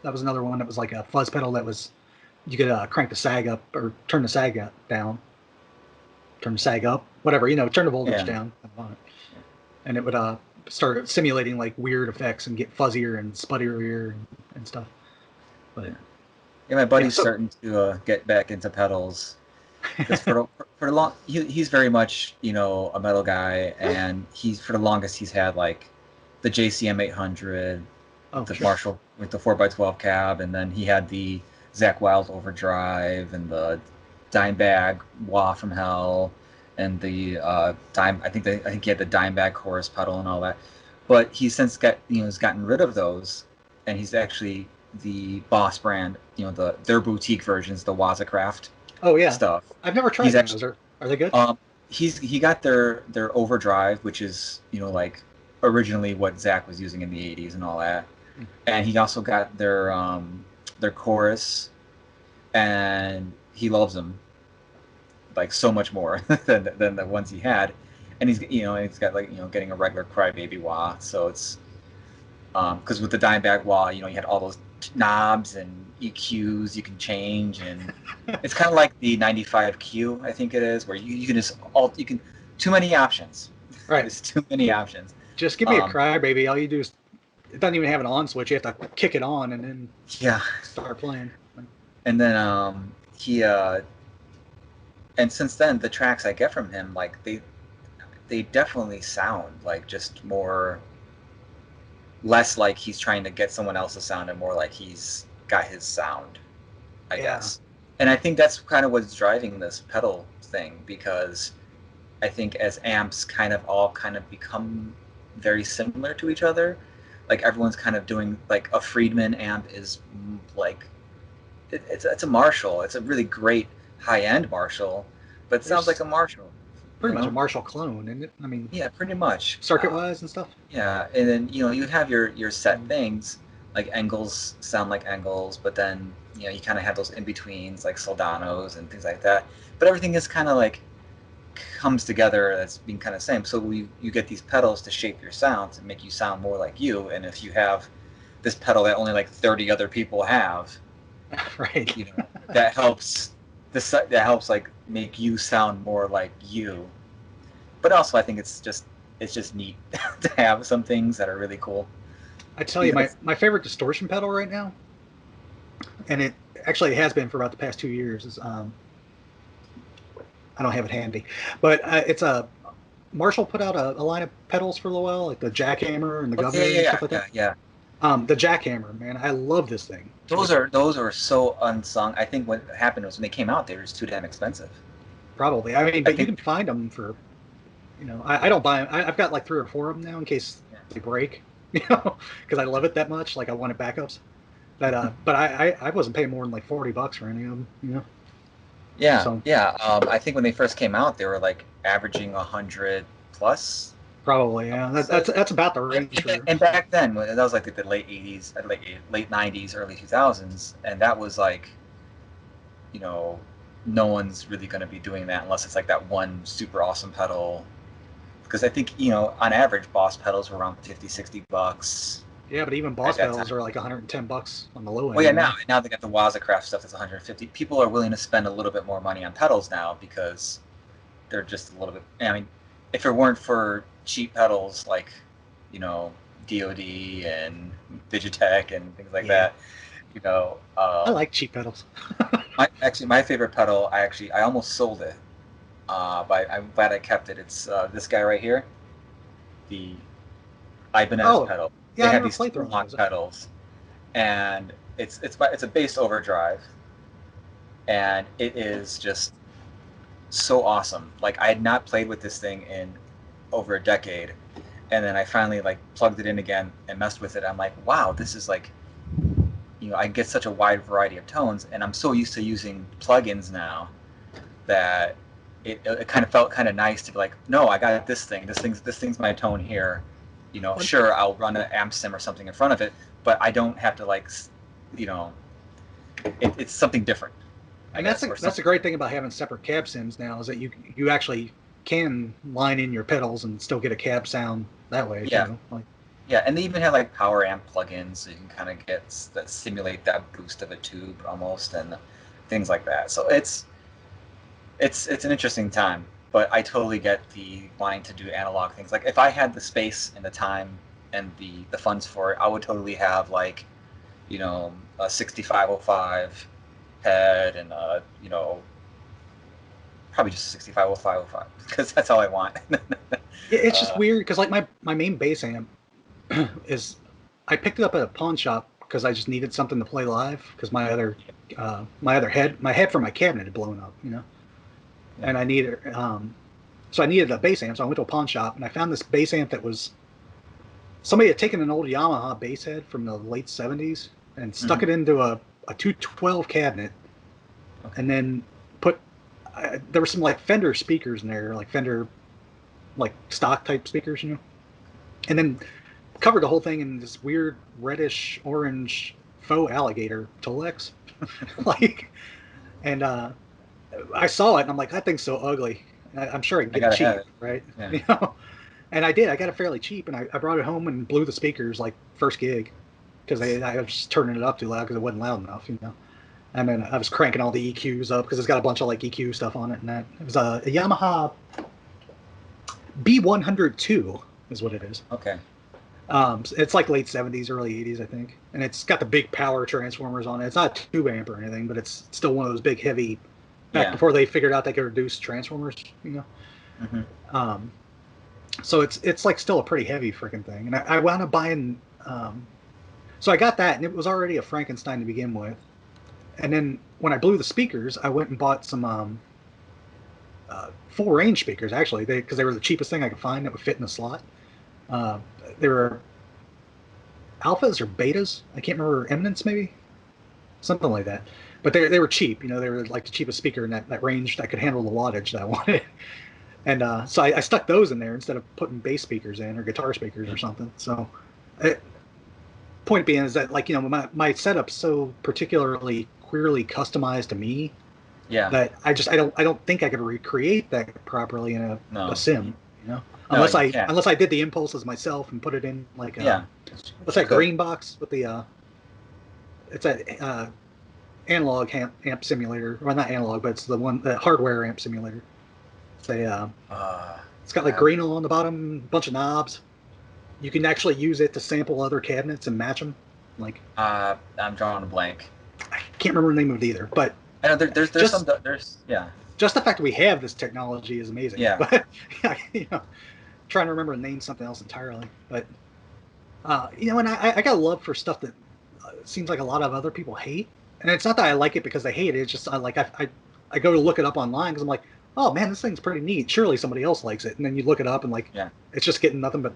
That was another one that was like a fuzz pedal that was you could crank the sag up or turn the sag up, down, turn the sag up, whatever, turn the voltage Yeah. down, and it would start simulating like weird effects and get fuzzier and sputtier and stuff. But Yeah, my yeah, buddy's so starting to get back into pedals because for the long he's very much a metal guy, and he's for the longest he's had like the JCM 800 with oh the sure, Marshall with the 4x12 cab, and then he had the Zach Wild Overdrive and the Dimebag Wah from Hell, and the I think he had the Dimebag Chorus pedal and all that. But he's since has gotten rid of those, and he's actually the Boss brand, their boutique versions, the Wazacraft oh yeah, stuff. I've never He's tried actually those. Are they good? he got their Overdrive, which is like originally what Zach was using in the '80s and all that, and he also got their chorus, and he loves them like so much more than the ones he had, and he's got like getting a regular Crybaby wah, so it's because with the Dimebag wah, you had all those knobs and EQs you can change, and it's kind of like the 95Q, I think it is, where you can just you can too many options. Right. There's too many options. Just give me a Um, crybaby. All you do is it doesn't even have an on switch. You have to kick it on and then yeah, start playing. and then he and since then the tracks I get from him, like they definitely sound like just more less like he's trying to get someone else's sound and more like he's got his sound, I Yeah. guess. And I think that's kind of what's driving this pedal thing, because I think as amps kind of become very similar to each other, like everyone's kind of doing like a Friedman amp is like it's a Marshall. It's a really great high end Marshall, but it sounds like There's a Marshall, pretty much a Marshall clone, isn't it? I mean, Yeah, pretty much. circuit wise and stuff. Yeah, and then you have your set things like Engels sound like Engels, but then you kind of have those in betweens like Soldanos and things like that. But everything is kind of like comes together as being kind of same. So you get these pedals to shape your sound to make you sound more like you. And if you have this pedal that only like 30 other people have, Right. that helps that helps like make you sound more like you. But also I think it's just neat to have some things that are really cool. I tell you, Even my, if my favorite distortion pedal right now, and it actually has been for about the past 2 years, is I don't have it handy, but it's a Marshall put out a line of pedals for a while, like the Jackhammer and the oh, yeah, Governor yeah, and yeah, stuff like yeah, that. yeah. The Jackhammer, man, I love this thing. Those Like are so unsung. I think what happened was when they came out, they were just too damn expensive. probably, I mean, I but you think can find them for, I don't buy them. I've got like 3 or 4 of them now in case yeah, they break, because I love it that much. Like I wanted backups. But I wasn't paying more than like $40 for any of them. yeah, So yeah. I think when they first came out, they were like averaging 100 plus. probably, I yeah. want to That's say. that's about the And, range and, ba- for. and back then, that was like the late '80s, late '90s, early 2000s, and that was like, you know, no one's really going to be doing that unless it's like that one super awesome pedal. Because I think on average, Boss pedals were around 50, $60 Yeah, but even at boss that pedals time. are like $110 on the low Well, end. yeah, now they got the Wazacraft stuff that's 150. People are willing to spend a little bit more money on pedals now because they're just a little bit. I mean, if it weren't for cheap pedals like, you know, DoD and Digitech and things like Yeah, that, you know, I like cheap pedals. my favorite pedal, I almost sold it, but I'm glad I kept it. It's this guy right here, the Ibanez Oh, pedal. yeah, They I have never these played two through one of lock those. pedals, and it's a bass overdrive, and it is just so awesome. Like I had not played with this thing in over a decade, and then I finally like plugged it in again and messed with it. I'm like, wow, this is like, I get such a wide variety of tones, and I'm so used to using plugins now that it kind of felt kind of nice to be like, no, I got this thing's my tone here. Sure, I'll run an amp sim or something in front of it, but I don't have to like, you know, it's something different. And that's a great thing about having separate cab sims now, is that you actually can line in your pedals and still get a cab sound that way. Yeah. Too. Yeah, and they even have like power amp plugins, so you can kind of simulate that boost of a tube almost, and things like that. So it's an interesting time, but I totally get the wanting to do analog things. Like if I had the space and the time and the funds for it, I would totally have like, a 6505 head and probably just a 6505 because that's all I want. It's just weird because like my main bass amp is, I picked it up at a pawn shop because I just needed something to play live because my head for my cabinet had blown up, and I needed so I needed a bass amp, so I went to a pawn shop and I found this bass amp that was, somebody had taken an old Yamaha bass head from the late 70s and stuck it into a 212 cabinet, and then there were some like Fender speakers in there, like Fender like stock type speakers, and then covered the whole thing in this weird reddish orange faux alligator Tolex. And I saw it and I'm like, that thing's so ugly. I'm sure I can get it cheap, right? Yeah. And I did. I got it fairly cheap, and I brought it home and blew the speakers like first gig because I was just turning it up too loud because it wasn't loud enough, And then I was cranking all the EQs up because it's got a bunch of like EQ stuff on it, and that it was a Yamaha B102 is what it is. Okay. It's like late 70s, early 80s, I think, and it's got the big power transformers on it. It's not a tube amp or anything, but it's still one of those big, heavy. Back before they figured out they could reduce transformers, So it's like still a pretty heavy freaking thing, and I wound up buying. So I got that, and it was already a Frankenstein to begin with. And then when I blew the speakers, I went and bought some full range speakers, actually, because they were the cheapest thing I could find that would fit in the slot. They were alphas or betas. I can't remember, Eminence maybe, something like that. But they were cheap. They were like the cheapest speaker in that range that could handle the wattage that I wanted. And so I stuck those in there instead of putting bass speakers in or guitar speakers or something. So, point being is that like my setup's so particularly queerly customized to me. Yeah. That I don't think I could recreate that properly in a sim. Unless I did the impulses myself and put it in like what's that green box with the it's that analog amp simulator, well, not analog, but it's the hardware amp simulator. It's it's got like green on the bottom, bunch of knobs. You can actually use it to sample other cabinets and match them. Like I'm drawing a blank. I can't remember the name of it either, but I know there's just the fact that we have this technology is amazing. Yeah. But trying to remember and name something else entirely. But and I got a love for stuff that seems like a lot of other people hate. And it's not that I like it because they hate it. It's just I go to look it up online because I'm like, oh man, this thing's pretty neat. Surely somebody else likes it. And then you look it up and it's just getting nothing but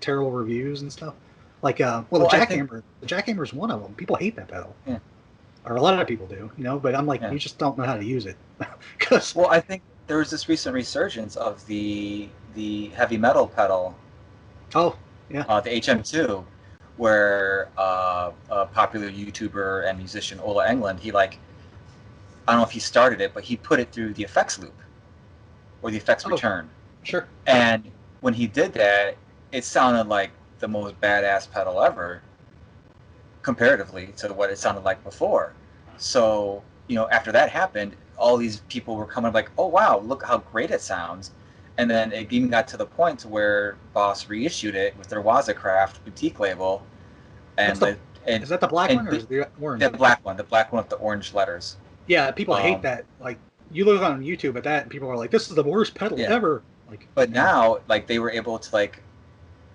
terrible reviews and stuff. Like the jackhammer. The jackhammer is one of them. People hate that pedal. Yeah. Or a lot of people do, But I'm like, you just don't know how to use it. Well, I think there was this recent resurgence of the heavy metal pedal. Oh yeah. The HM2. Where a popular YouTuber and musician, Ola Englund, he I don't know if he started it, but he put it through the effects loop or the effects return. Sure. And when he did that, it sounded like the most badass pedal ever comparatively to what it sounded like before. So, after that happened, all these people were coming like, oh wow, look how great it sounds. And then it even got to the point where Boss reissued it with their Wazacraft boutique label. And is that the black one or is it the orange? The black one with the orange letters. Yeah, people hate that. Like, you look on YouTube at that, and people are like, "This is the worst pedal ever." But now, they were able to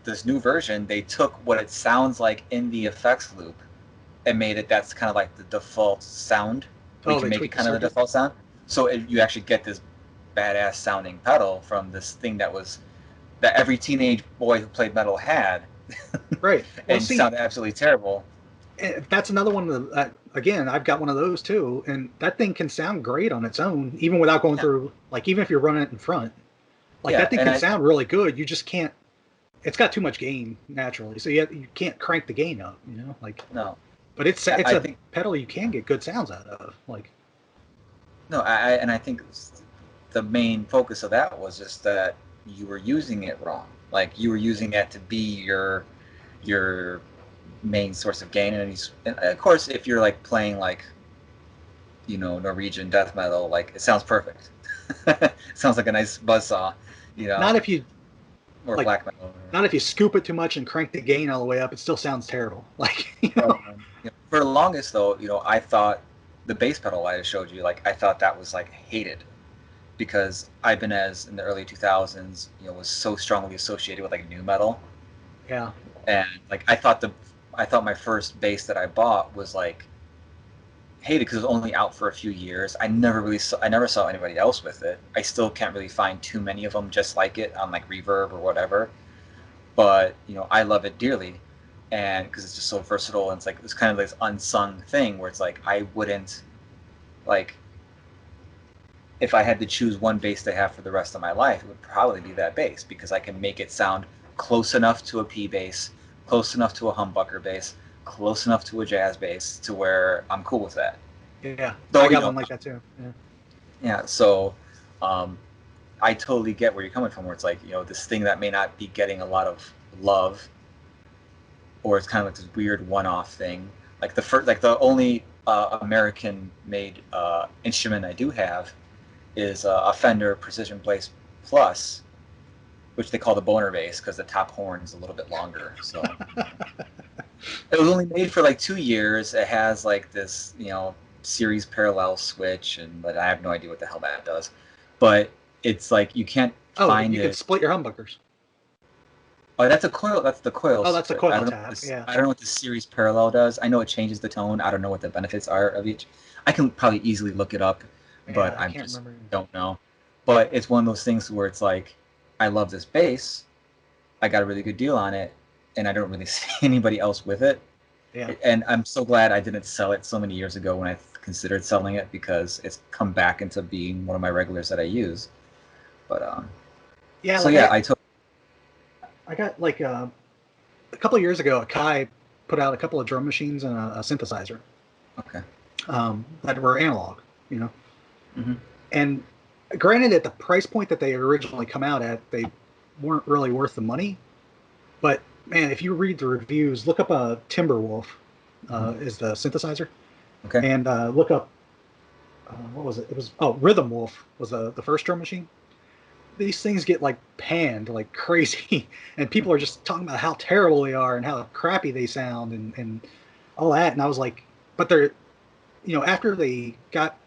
this new version. They took what it sounds like in the effects loop and made it that's kind of like the default sound. We can make it kind of the default sound. So you actually get this badass sounding pedal from this thing that was that every teenage boy who played metal had, Right. Well, and see, sounded absolutely terrible. that's another one of the. Again, I've got one of those too, and that thing can sound great on its own, even without going Yeah, through. Like even if you're running it in front, like yeah, that thing and can I sound really good. You just can't. It's got too much gain naturally, so you can't crank the gain up. You know, like. no, But it's I a think pedal you can get good sounds out of. Like. no, and I think the main focus of that was just that you were using it wrong. Like you were using it to be your main source of gain, and of course, if you're like playing like Norwegian death metal, like it sounds perfect. It sounds like a nice buzzsaw, you know, Not if you or like. black metal. Not if you scoop it too much and crank the gain all the way up. It still sounds terrible. Like But for the longest though, I thought the bass pedal I showed you, like I thought that was like hated because Ibanez in the early 2000s, was so strongly associated with like new metal, Yeah. and like I thought my first bass that I bought was like hated because it was only out for a few years. I never saw anybody else with it. I still can't really find too many of them just like it on like Reverb or whatever. But I love it dearly, and because it's just so versatile, and it's kind of this unsung thing where it's like I wouldn't like if I had to choose one bass to have for the rest of my life, it would probably be that bass because I can make it sound close enough to a P bass, close enough to a humbucker bass, close enough to a jazz bass to where I'm cool with that. Yeah. I Though got one like that too. Yeah. yeah. So um, I totally get where you're coming from. Where it's like this thing that may not be getting a lot of love, or it's kind of like this weird one-off thing. Like the only American-made instrument I do have is a Fender Precision Bass Plus, which they call the boner bass because the top horn is a little bit longer. So it was only made for like 2 years. It has like this, series parallel switch, but I have no idea what the hell that does. But it's like you can't Oh, find you can it. split your humbuckers. Oh, that's a coil. That's the coil Oh, that's the switch. I coil don't know. tab. Yeah. I don't know what the series parallel does. I know it changes the tone. I don't know what the benefits are of each. I can probably easily look it up, Yeah, but I I can't just remember. don't know. But it's one of those things where it's like, I love this bass. I got a really good deal on it, and I don't really see anybody else with it. Yeah. And I'm so glad I didn't sell it so many years ago when I considered selling it because it's come back into being one of my regulars that I use. But Yeah, so like yeah, I took. I got like a couple of years ago, Akai put out a couple of drum machines and a synthesizer Okay. that were analog, you know. Hmm. And granted, at the price point that they originally come out at, they weren't really worth the money. But man, if you read the reviews, look up a Timberwolf is the synthesizer, Okay. and look up what was it? It was Rhythm Wolf was the first drum machine. These things get like panned like crazy, and people are just talking about how terrible they are and how crappy they sound and all that. And I was like, but they're after they got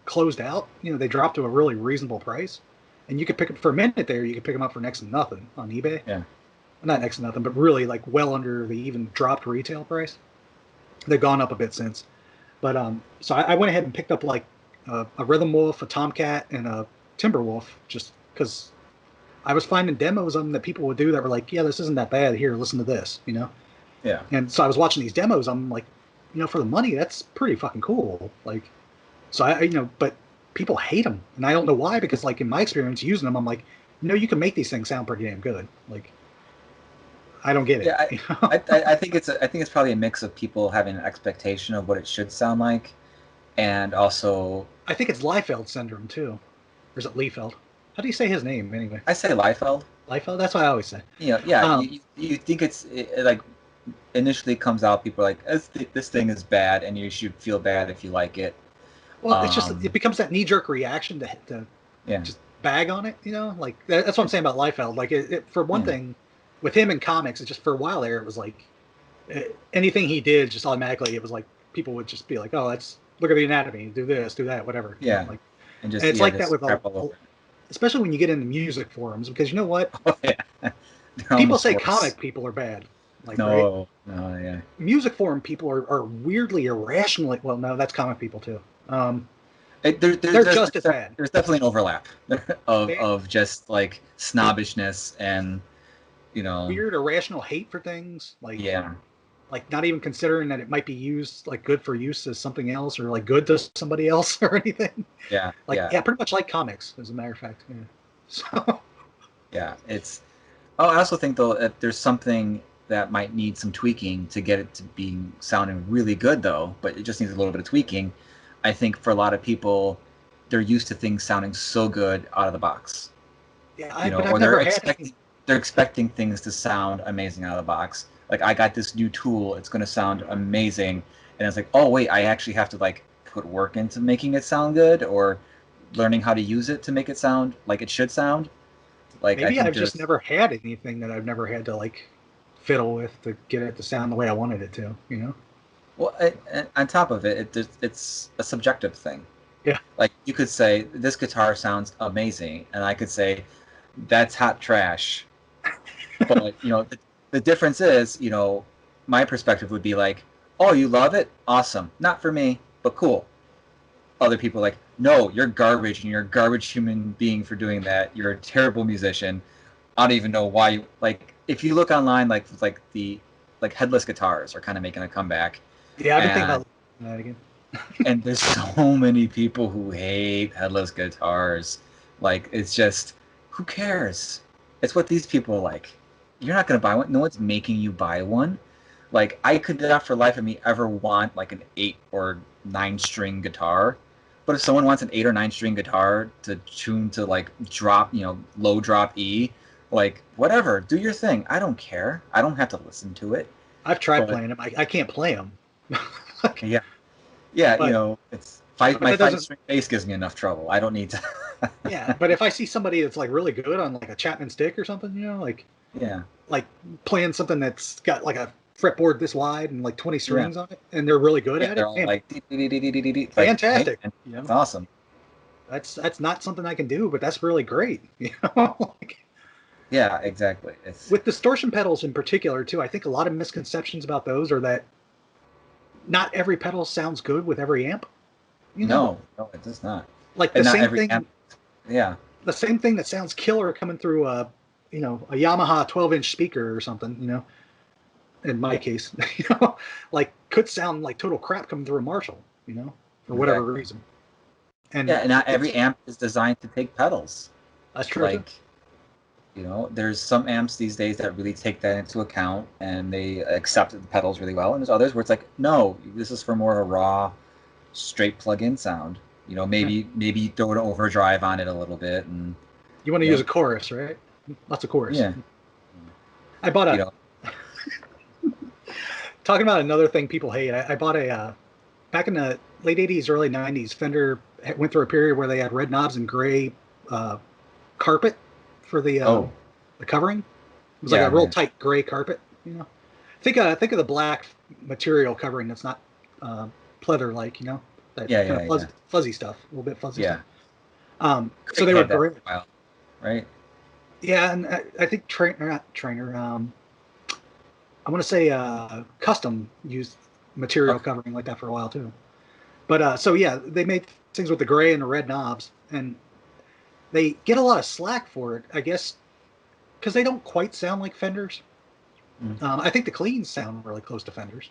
closed out, they dropped to a really reasonable price, and you could pick them for a minute there. You could pick them up for next to nothing on eBay. Yeah. Not next to nothing, but really like well under the even dropped retail price. They've gone up a bit since, but so I went ahead and picked up like a Rhythm Wolf, a Tomcat, and a Timberwolf just because I was finding demos of them that people would do that were like, yeah, this isn't that bad. Here, listen to this. Yeah. And so I was watching these demos. I'm like, for the money, that's pretty fucking cool. Like, so but people hate them, and I don't know why. Because like in my experience using them, I'm like, you can make these things sound pretty damn good. Like, I don't get it. Yeah, I think it's probably a mix of people having an expectation of what it should sound like, and also I think it's Liefeld syndrome too, or is it Liefeld? How do you say his name anyway? I say Liefeld. Liefeld. That's what I always say. Yeah, Um, you think like initially comes out, people are like, this thing is bad, and you should feel bad if you like it. well, it's just it becomes that knee jerk reaction to Yeah, just bag on it. Like that's what I'm saying about Liefeld. Like for one yeah, thing, with him in comics, it's just for a while there, it was like anything he did, just automatically, it was like people would just be like, oh, let's look at the anatomy, do this, do that, whatever. yeah, Like, and and just it's like that just with crap all over. especially when you get into music forums, because you know what? Oh yeah, they're People almost say worse. comic people are bad, like right? No, Music forum people are weirdly irrationally. Well, no, that's comic people too. They're just as bad. There's definitely an overlap of They just like snobbishness and weird irrational hate for things yeah, like not even considering that it might be used like good for use as something else or like good to somebody else or anything. yeah, Like yeah, yeah, pretty much like comics as a matter of fact. Yeah. So yeah. It's Oh, I also think though that there's something that might need some tweaking to get it to being sounding really good though, but it just needs a little bit of tweaking. I think for a lot of people, they're used to things sounding so good out of the box, yeah, but I've or never had any. they're expecting things to sound amazing out of the box. Like I got this new tool, it's going to sound amazing, and it's like, oh wait, I actually have to like put work into making it sound good, or learning how to use it to make it sound like it should sound. Like I Maybe think I've just there's never had anything that I've never had to like fiddle with to get it to sound the way I wanted it to. You know? Well, on top of it, it's a subjective thing. Yeah. Like you could say this guitar sounds amazing, and I could say that's hot trash. But the difference is, my perspective would be like, oh, you love it, awesome. Not for me, but cool. Other people are like, no, you're garbage, and you're a garbage human being for doing that. You're a terrible musician. I don't even know why you like. If you look online, like headless guitars are kind of making a comeback, Yeah, I've been thinking and about that again. and there's so many people who hate headless guitars. Like it's just, who cares? It's what these people like. You're not gonna buy one. No one's making you buy one. Like I could not for life of me ever want like an 8 or 9 string guitar. But if someone wants an 8 or 9 string guitar to tune to like drop, low drop E, like whatever, do your thing. I don't care. I don't have to listen to it. I've tried But playing them. I can't play them. yeah, yeah, but it's five. but My that five doesn't. string bass gives me enough trouble. I don't need to. Yeah, but if I see somebody that's like really good on like a Chapman stick or something, Yeah, like playing something that's got like a fretboard this wide and like 20 yeah, strings on it, and they're really good yeah. at They're it, all man, like, dee, dee, dee, dee, dee, dee, dee. Like, hey, fantastic. man, it's awesome. That's not something I can do, but that's really great. Like, Yeah, exactly. It's with distortion pedals in particular too, I think a lot of misconceptions about those are that not every pedal sounds good with every amp. You know, no, it does not. like And not every amp. Yeah, the same thing that sounds killer coming through a Yamaha 12-inch speaker or something. In my case, like could sound like total crap coming through a Marshall. For whatever exactly. reason. And Yeah, and not every amp is designed to take pedals. that's true too. Like, there's some amps these days that really take that into account and they accept the pedals really well, and there's others where it's like, no, this is for more of a raw, straight plug-in sound. Yeah. Maybe throw an overdrive on it a little bit, and You want to yeah, use a chorus, right? Lots of chorus. yeah, I bought you a know, talking about another thing people hate. I bought a back in the late '80s, early '90s. Fender went through a period where they had red knobs and gray carpet for oh, the covering. It was like yeah, a real yeah, tight gray carpet. Think of the black material covering that's not pleather like. That yeah, kind yeah, of yeah, fuzzy stuff, a little bit fuzzy yeah. stuff. So Craig they were had that great. for a while, right? Yeah, and I think not trainer. I want to say custom used material Okay. covering like that for a while too. But so yeah, they made things with the gray and the red knobs, and they get a lot of slack for it, I guess, because they don't quite sound like Fenders. Mm. I think the cleans sound really close to Fenders,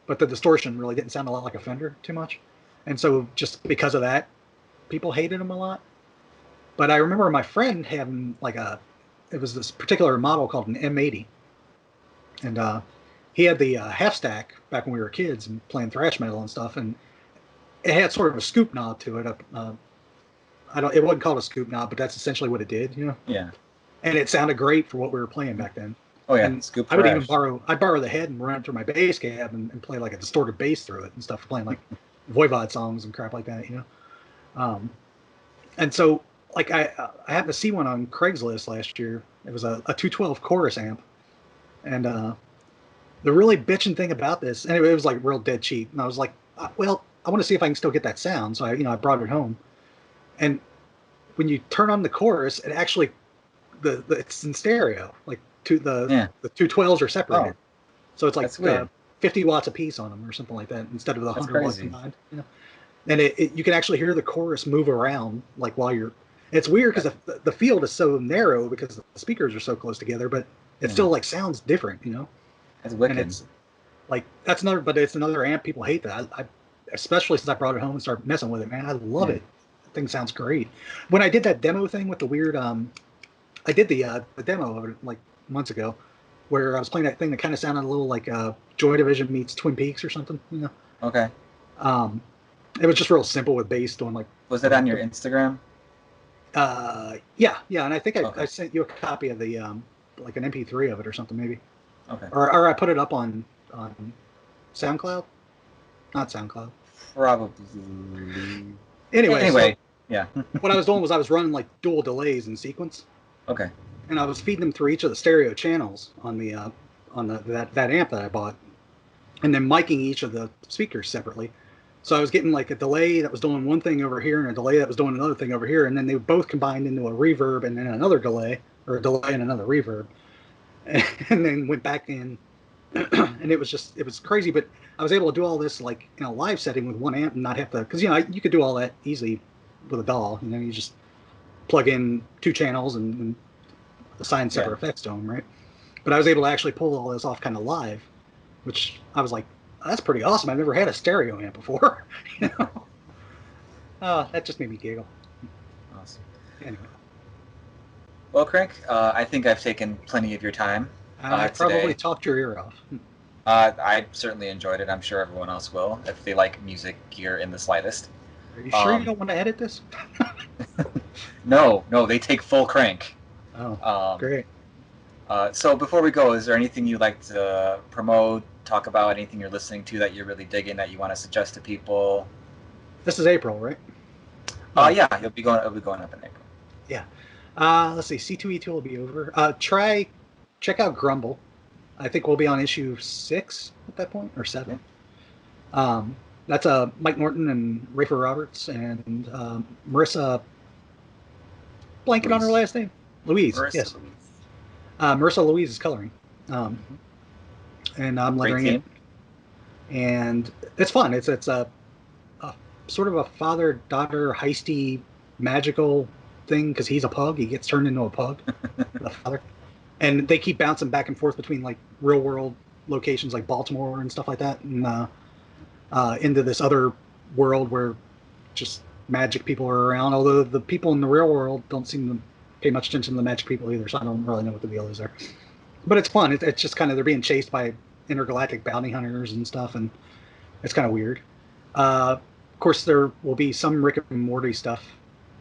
but the distortion really didn't sound a lot like a Fender too much, and so just because of that, people hated them a lot. But I remember my friend having it was this particular model called an M80, and he had the half stack back when we were kids and playing thrash metal and stuff, and it had sort of a scoop knob to it. It wasn't called a scoop knob, but that's essentially what it did. Yeah. And it sounded great for what we were playing back then. Oh yeah, And scoop I would even trash. borrow the head and run it through my bass cab and play like a distorted bass through it and stuff, playing like Voivod songs and crap like that. Um, and so like I happened to see one on Craigslist last year. It was a 212 chorus amp, and the really bitching thing about this, and it was like real dead cheap. And I was like, well, I want to see if I can still get that sound. So I brought it home, and when you turn on the chorus, it actually it's in stereo. Like Yeah. the 212s are separated, Oh, so it's like that's weird. 50 watts a piece on them or something like that instead of the That's 100 watt crazy. combined. and you can actually hear the chorus move around like while you're. It's weird because the field is so narrow because the speakers are so close together, but it still like sounds different, you know. That's wicked. And it's like but it's another amp people hate that. I especially since I brought it home and started messing with it, man. I love it. The thing sounds great. When I did that demo thing with the weird, I did the demo of it like months ago, where I was playing that thing that kind of sounded a little like Joy Division meets Twin Peaks or something, you know. Okay. It was just real simple with bass doing like. Was it on your Instagram? Yeah, and I think I sent you a copy of the like an MP3 of it or something maybe. Okay. Or I put it up on SoundCloud, not SoundCloud. Probably. Anyway, yeah. What I was doing was I was running like dual delays in sequence. Okay. And I was feeding them through each of the stereo channels on the that amp that I bought, and then miking each of the speakers separately. So I was getting like a delay that was doing one thing over here and a delay that was doing another thing over here, and then they both combined into a reverb and then another delay, or a delay and another reverb, and then went back in, and it was crazy. But I was able to do all this like in a live setting with one amp and not have to, because you could do all that easily with a DAW. You know, you just plug in two channels and assign separate effects to them, right? But I was able to actually pull all this off kind of live, which I was like, that's pretty awesome. I've never had a stereo amp before. You know? That just made me giggle. Awesome. Anyway. Well, Crank, I think I've taken plenty of your time. I probably talked your ear off. I certainly enjoyed it. I'm sure everyone else will, if they like music gear in the slightest. Are you sure you don't want to edit this? No, they take full crank. Oh, great. So before we go, is there anything you'd like to promote, talk about, anything you're listening to that you're really digging that you want to suggest to people? This is April, right? Yeah, it'll be going up in April. Yeah. Let's see, C2E2 will be over. Check out Grumble. I think we'll be on issue 6 at that point, or 7. That's Mike Norton and Rafer Roberts and Marissa. Blanking on her last name. Louise. Marissa Yes. Louise. Marissa Louise is coloring, and I'm lettering it. And it's fun. It's a sort of a father-daughter heisty magical thing because he's a pug. He gets turned into a pug, the father, and they keep bouncing back and forth between like real-world locations like Baltimore and stuff like that, and into this other world where just magic people are around. Although the people in the real world don't seem to pay much attention to the magic people either, so I don't really know what the deal is there. But it's fun. It's just kind of, they're being chased by intergalactic bounty hunters and stuff, and it's kind of weird. Of course, there will be some Rick and Morty stuff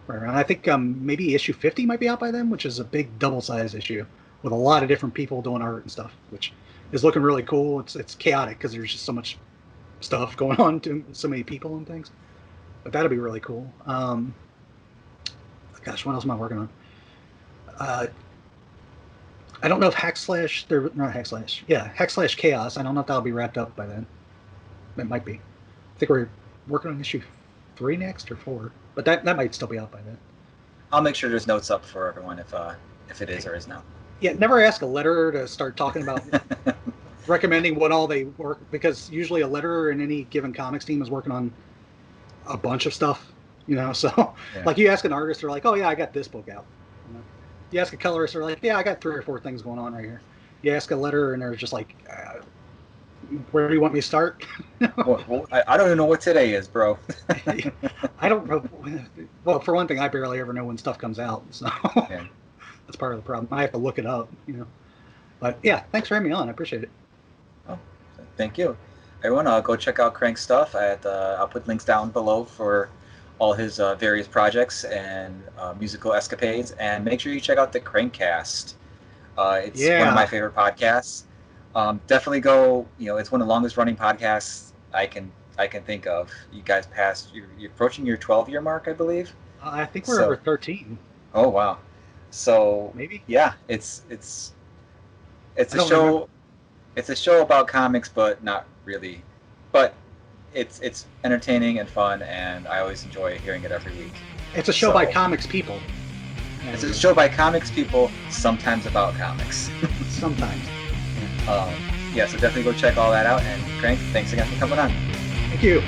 right around. I think maybe issue 50 might be out by then, which is a big double-size issue with a lot of different people doing art and stuff, which is looking really cool. It's chaotic because there's just so much stuff going on to so many people and things. But that'll be really cool. Gosh, what else am I working on? I don't know if Hack Slash Chaos. I don't know if that'll be wrapped up by then. It might be. I think we're working on issue 3 next or 4, but that might still be out by then. I'll make sure there's notes up for everyone if it is or is not. Yeah, never ask a letterer to start talking about recommending what all they work, because usually a letterer in any given comics team is working on a bunch of stuff, you know. So like you ask an artist, they're like, oh yeah, I got this book out. You know? You ask a colorist, they're like, yeah, I got 3 or 4 things going on right here. You ask a letterer, and they're just like, where do you want me to start? Well, I don't even know what today is, bro. I don't know. Well, for one thing, I barely ever know when stuff comes out, so that's part of the problem. I have to look it up, you know. But yeah, thanks for having me on. I appreciate it. Oh, thank you. Everyone, go check out Crank's stuff. I'll put links down below for all his various projects and musical escapades, and make sure you check out the Crankcast. It's one of my favorite podcasts. Definitely go. You know, it's one of the longest running podcasts I can think of. You guys you're approaching your 12-year mark, I believe. I think we're over 13. Oh wow! So maybe it's a show. Remember. It's a show about comics, but not really. But it's entertaining and fun, and I always enjoy hearing it every week. It's a show by comics people. It's a show by comics people, sometimes about comics. Sometimes. So definitely go check all that out. And Crank, thanks again for coming on. Thank you.